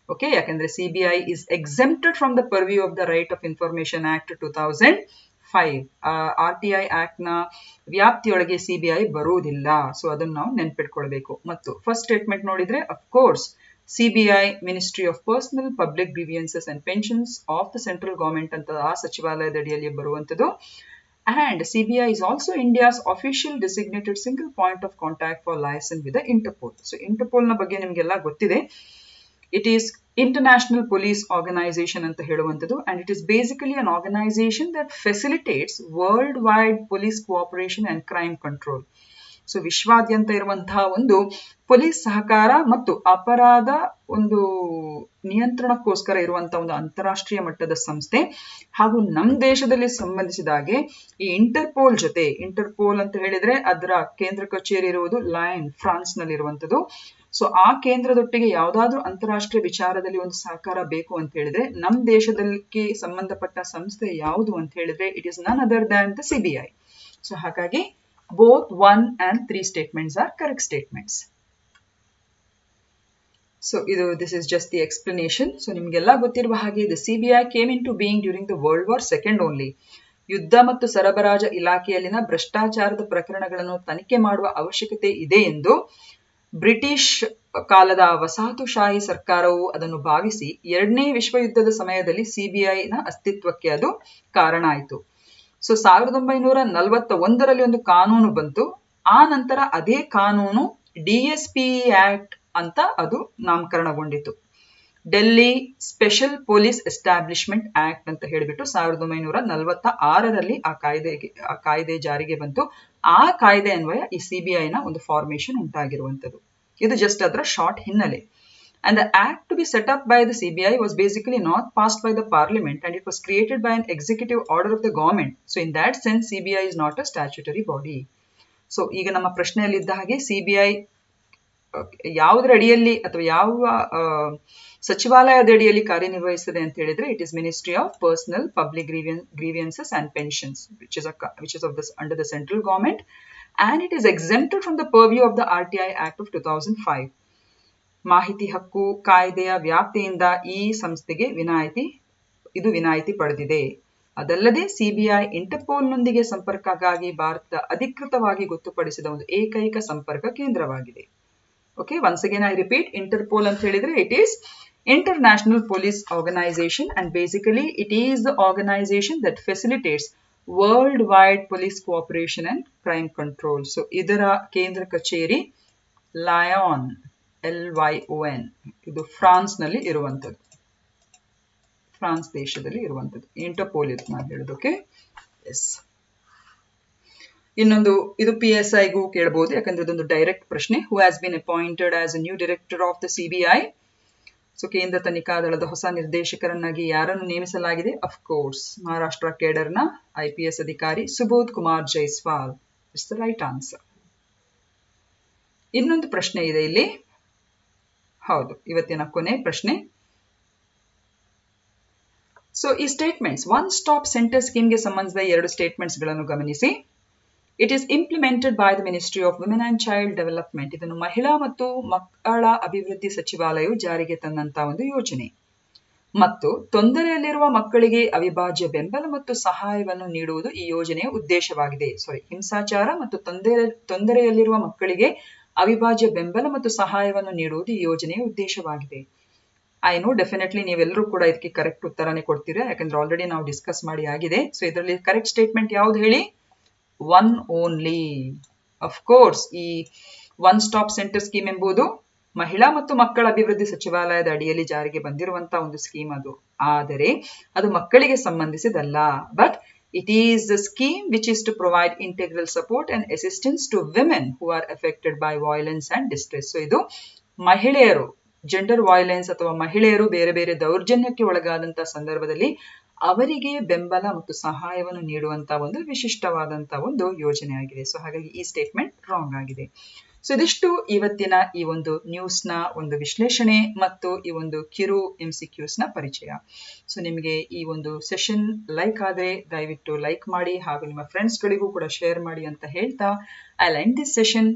Okay, ಯಾಕಂದ್ರೆ CBI is exempted from the purview of the Right of Information Act 2005. RTI act ನ ವ್ಯಾಪ್ತಿಯೊಳಗೆ CBI ಬರುವುದಿಲ್ಲ. So ಅದನ್ನು ನಾವು ನೆನ್ಪಿಟ್ಕೊಳ್ಬೇಕು. ಮತ್ತು ಫಸ್ಟ್ ಸ್ಟೇಟ್ಮೆಂಟ್ ನೋಡಿದ್ರೆ of course CBI Ministry of Personal Public Grievances and Pensions of the Central Government ಅಂತ ಆ ಸಚಿವಾಲಯದ ಅಡಿಯಲ್ಲಿ ಬರುವಂಥದ್ದು. And CBI is also India's official designated single point of contact for liaison with the Interpol. So Interpol ನ ಬಗ್ಗೆ ನಿಮಗೆಲ್ಲ ಗೊತ್ತಿದೆ. It is International Police Organization ಅಂತ ಹೇಳುವಂಥದ್ದು, and it is basically an organization that facilitates worldwide police cooperation and crime control. So ವಿಶ್ವಾದ್ಯಂತ ಇರುವಂತಹ ಒಂದು police ಸಹಕಾರ ಮತ್ತು ಅಪರಾಧ ಒಂದು ನಿಯಂತ್ರಣಕ್ಕೋಸ್ಕರ ಇರುವಂತಹ ಒಂದು ಅಂತಾರಾಷ್ಟ್ರೀಯ ಮಟ್ಟದ ಸಂಸ್ಥೆ. ಹಾಗೂ ನಮ್ಮ ದೇಶದಲ್ಲಿ ಸಂಬಂಧಿಸಿದಾಗೆ ಈ ಇಂಟರ್ಪೋಲ್ ಅಂತ ಹೇಳಿದ್ರೆ ಅದರ ಕೇಂದ್ರ ಕಚೇರಿ ಇರುವುದು ಲಯನ್, ಫ್ರಾನ್ಸ್ ನಲ್ಲಿ ಇರುವಂತದ್ದು. ಸೊ ಆ ಕೇಂದ್ರದೊಟ್ಟಿಗೆ ಯಾವ್ದಾದ್ರು ಅಂತಾರಾಷ್ಟ್ರೀಯ ವಿಚಾರದಲ್ಲಿ ಒಂದು ಸಹಕಾರ ಬೇಕು ಅಂತ ಹೇಳಿದ್ರೆ ನಮ್ಮ ದೇಶದಕ್ಕೆ ಸಂಬಂಧಪಟ್ಟ ಸಂಸ್ಥೆ ಯಾವುದು ಅಂತ ಹೇಳಿದ್ರೆ ಇಟ್ ಇಸ್ ನನ್ other than the CBI. So ಹಾಗಾಗಿ both 1 and 3 statements are correct statements. So this is just the explanation. So ನಿಮಗೆಲ್ಲ ಗೊತ್ತಿರುವ ಹಾಗೆ the CBI came into being during the World War II only. ಯುದ್ಧ ಮತ್ತು ಸರಬರಾಜು ಇಲಾಖೆಯಲ್ಲಿನ ಭ್ರಷ್ಟಾಚಾರದ ಪ್ರಕರಣಗಳನ್ನು ತನಿಖೆ ಮಾಡುವ ಅವಶ್ಯಕತೆ ಇದೆ ಎಂದು ಬ್ರಿಟಿಷ್ ಕಾಲದ ವಸಾಹತುಶಾಹಿ ಸರ್ಕಾರವು ಅದನ್ನು ಭಾವಿಸಿ 2ನೇ ವಿಶ್ವಯುದ್ಧದ ಸಮಯದಲ್ಲಿ ಸಿಬಿಐನ ಅಸ್ತಿತ್ವಕ್ಕೆ ಅದು ಕಾರಣ ಆಯಿತು. ಸೊ 1941ರಲ್ಲಿ ಒಂದು ಕಾನೂನು ಬಂತು. ಆ ನಂತರ ಅದೇ ಕಾನೂನು DSP ಆಕ್ಟ್ ಅಂತ ಅದು ನಾಮಕರಣಗೊಂಡಿತು. Delhi special police establishment act ಅಂತ ಹೇಳಿಬಿಟ್ಟು 1946ರಲ್ಲಿ ಆ ಕಾಯ್ದೆ ಜಾರಿಗೆ ಬಂತು. ಆ ಕಾಯ್ದೆ ಅನ್ವಯ ಈ ಸಿಬಿಐನ ಒಂದು ಫಾರ್ಮೇಶನ್ ಉಂಟಾಗಿರುವಂತದ್ದು. ಇದು ಜಸ್ಟ್ ಅದರ ಶಾರ್ಟ್ ಹಿನ್ನೆಲೆ. And the act to be set up by the CBI was basically not passed by the parliament, and it was created by an executive order of the government. So in that sense, CBI is not a statutory body. So ಈಗ ನಮ್ಮ ಪ್ರಶ್ನೆಯಲ್ಲಿದ್ದ ಹಾಗೆ CBI ಯಾವುದರ ಅಡಿಯಲ್ಲಿ ಅಥವಾ ಯಾವ ಸಚಿವಾಲಯದ ಅಡಿಯಲ್ಲಿ ಕಾರ್ಯನಿರ್ವಹಿಸುತ್ತದೆ ಅಂತ ಹೇಳಿದ್ರೆ, it is Ministry of Personal Public Grievances and Pensions, which is under the central government, and it is exempted from the purview of the RTI Act of 2005. ಮಾಹಿತಿ ಹಕ್ಕು ಕಾಯ್ದೆಯ ವ್ಯಾಪ್ತಿಯಿಂದ ಈ ಸಂಸ್ಥೆಗೆ ವಿನಾಯಿತಿ ಪಡೆದಿದೆ. ಅದಲ್ಲದೆ ಸಿಬಿಐ ಇಂಟರ್ಪೋಲ್ನೊಂದಿಗೆ ಸಂಪರ್ಕಕ್ಕಾಗಿ ಭಾರತದ ಅಧಿಕೃತವಾಗಿ ಗೊತ್ತುಪಡಿಸಿದ ಒಂದು ಏಕೈಕ ಸಂಪರ್ಕ ಕೇಂದ್ರವಾಗಿದೆ. Okay, once again I repeat, Interpol ಅಂತ ಹೇಳಿದ್ರೆ it is international police organisation, and basically it is the organisation that facilitates worldwide police cooperation and crime control. So ಇದರ ಕೇಂದ್ರ ಕಚೇರಿ ಲಯಾನ್, LYON, ಇದು ಫ್ರಾನ್ಸ್ನಲ್ಲಿ ಇರುವಂಥದ್ದು, ಫ್ರಾನ್ಸ್ ದೇಶದಲ್ಲಿ ಇರುವಂಥದ್ದು. ಇಂಟರ್ಪೋಲ್ ಇದು ನಾನು ಹೇಳೋದು. Okay, yes. ಇನ್ನೊಂದು ಇದು PSIಗೂ ಕೇಳಬಹುದು, ಯಾಕಂದ್ರೆ ಇದೊಂದು ಡೈರೆಕ್ಟ್ ಪ್ರಶ್ನೆ. Who has been appointed as a new director of the CBI? So ಕೇಂದ್ರ ತನಿಖಾ ದಳದ ಹೊಸ ನಿರ್ದೇಶಕರನ್ನಾಗಿ ಯಾರನ್ನು ನೇಮಿಸಲಾಗಿದೆ? ಅಫ್ಕೋರ್ಸ್ ಮಹಾರಾಷ್ಟ್ರ ಕೇಡರ್ನ IPS ಅಧಿಕಾರಿ Subodh Kumar Jaiswal. It's the right answer. ಇನ್ನೊಂದು ಪ್ರಶ್ನೆ ಇದೆ ಇಲ್ಲಿ. ಹೌದು, ಇವತ್ತಿನ ಕೊನೆ ಪ್ರಶ್ನೆ. ಸೊ ಈ ಸ್ಟೇಟ್ಮೆಂಟ್ಸ್, ಒನ್ ಸ್ಟಾಪ್ ಸೆಂಟರ್ ಸ್ಕೀಮ್ಗೆ ಸಂಬಂಧಿಸಿದ 2 ಸ್ಟೇಟ್ಮೆಂಟ್ಸ್ ಗಳನ್ನು ಗಮನಿಸಿ. It is implemented by the ministry of women and child development. ಇದನ್ನು ಮಹಿಳಾ ಮತ್ತು ಮಕ್ಕಳ ಅಭಿವೃದ್ಧಿ ಸಚಿವಾಲಯವು ಜಾರಿಗೆ ತಂದಂತಹ ಒಂದು ಯೋಜನೆ. ಮತ್ತು ತೊಂದರೆಯಲ್ಲಿರುವ ಮಕ್ಕಳಿಗೆ ಅವಿಭಾಜ್ಯ ಬೆಂಬಲ ಮತ್ತು ಸಹಾಯವನ್ನು ನೀಡುವುದು ಈ ಯೋಜನೆಯ ಉದ್ದೇಶವಾಗಿದೆ. ಹಿಂಸಾಚಾರ ಮತ್ತು ತೊಂದರೆಯಲ್ಲಿರುವ ಮಕ್ಕಳಿಗೆ ಅವಿಭಾಜ್ಯ ಬೆಂಬಲ ಮತ್ತು ಸಹಾಯವನ್ನು ನೀಡುವುದು ಈ ಯೋಜನೆಯ ಉದ್ದೇಶವಾಗಿದೆ. ಐ ನೋ ಡೆಫಿನೆಟ್ಲಿ ನೀವೆಲ್ಲರೂ ಕೂಡ ಇದಕ್ಕೆ ಕರೆಕ್ಟ್ ಉತ್ತರನೇ ಕೊಡ್ತೀರಾ, ಯಾಕಂದ್ರೆ ಆಲ್ರೆಡಿ ನಾವು ಡಿಸ್ಕಸ್ ಮಾಡಿ ಆಗಿದೆ. ಸೊ ಇದರಲ್ಲಿ ಕರೆಕ್ಟ್ ಸ್ಟೇಟ್ಮೆಂಟ್ ಯಾವ್ದು ಹೇಳಿ? One only. ಅಫ್ಕೋರ್ಸ್ ಈ ಒನ್ ಸ್ಟಾಪ್ ಸೆಂಟರ್ ಸ್ಕೀಮ್ ಎಂಬುದು ಮಹಿಳಾ ಮತ್ತು ಮಕ್ಕಳ ಅಭಿವೃದ್ಧಿ ಸಚಿವಾಲಯದ ಅಡಿಯಲ್ಲಿ ಜಾರಿಗೆ ಬಂದಿರುವಂತಹ ಒಂದು ಸ್ಕೀಮ್ ಅದು. ಆದರೆ ಅದು ಮಕ್ಕಳಿಗೆ ಸಂಬಂಧಿಸಿದಲ್ಲ. But it is the scheme which is to provide integral support and assistance to women who are affected by violence and distress. So ಇದು ಮಹಿಳೆಯರು ಜೆಂಡರ್ ವೈಲೆನ್ಸ್ ಅಥವಾ ಮಹಿಳೆಯರು ಬೇರೆ ಬೇರೆ ದೌರ್ಜನ್ಯಕ್ಕೆ ಒಳಗಾದಂತಹ ಸಂದರ್ಭದಲ್ಲಿ ಅವರಿಗೆ ಬೆಂಬಲ ಮತ್ತು ಸಹಾಯವನ್ನು ನೀಡುವಂತಹ ಒಂದು ವಿಶಿಷ್ಟವಾದಂತಹ ಒಂದು ಯೋಜನೆ ಆಗಿದೆ. ಸೊ ಹಾಗಾಗಿ ಈ ಸ್ಟೇಟ್ಮೆಂಟ್ ರಾಂಗ್ ಆಗಿದೆ. ಸೊ ಇದಿಷ್ಟು ಇವತ್ತಿನ ಈ ಒಂದು ನ್ಯೂಸ್ನ ಒಂದು ವಿಶ್ಲೇಷಣೆ ಮತ್ತು ಈ ಒಂದು ಕಿರು MCQs ನ ಪರಿಚಯ. ಸೊ ನಿಮಗೆ ಈ ಒಂದು ಸೆಷನ್ ಲೈಕ್ ಆದರೆ ದಯವಿಟ್ಟು ಲೈಕ್ ಮಾಡಿ ಹಾಗೂ ನಿಮ್ಮ ಫ್ರೆಂಡ್ಸ್ಗಳಿಗೂ ಕೂಡ ಶೇರ್ ಮಾಡಿ ಅಂತ ಹೇಳ್ತಾ I end this session.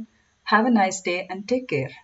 Have a nice day and take care.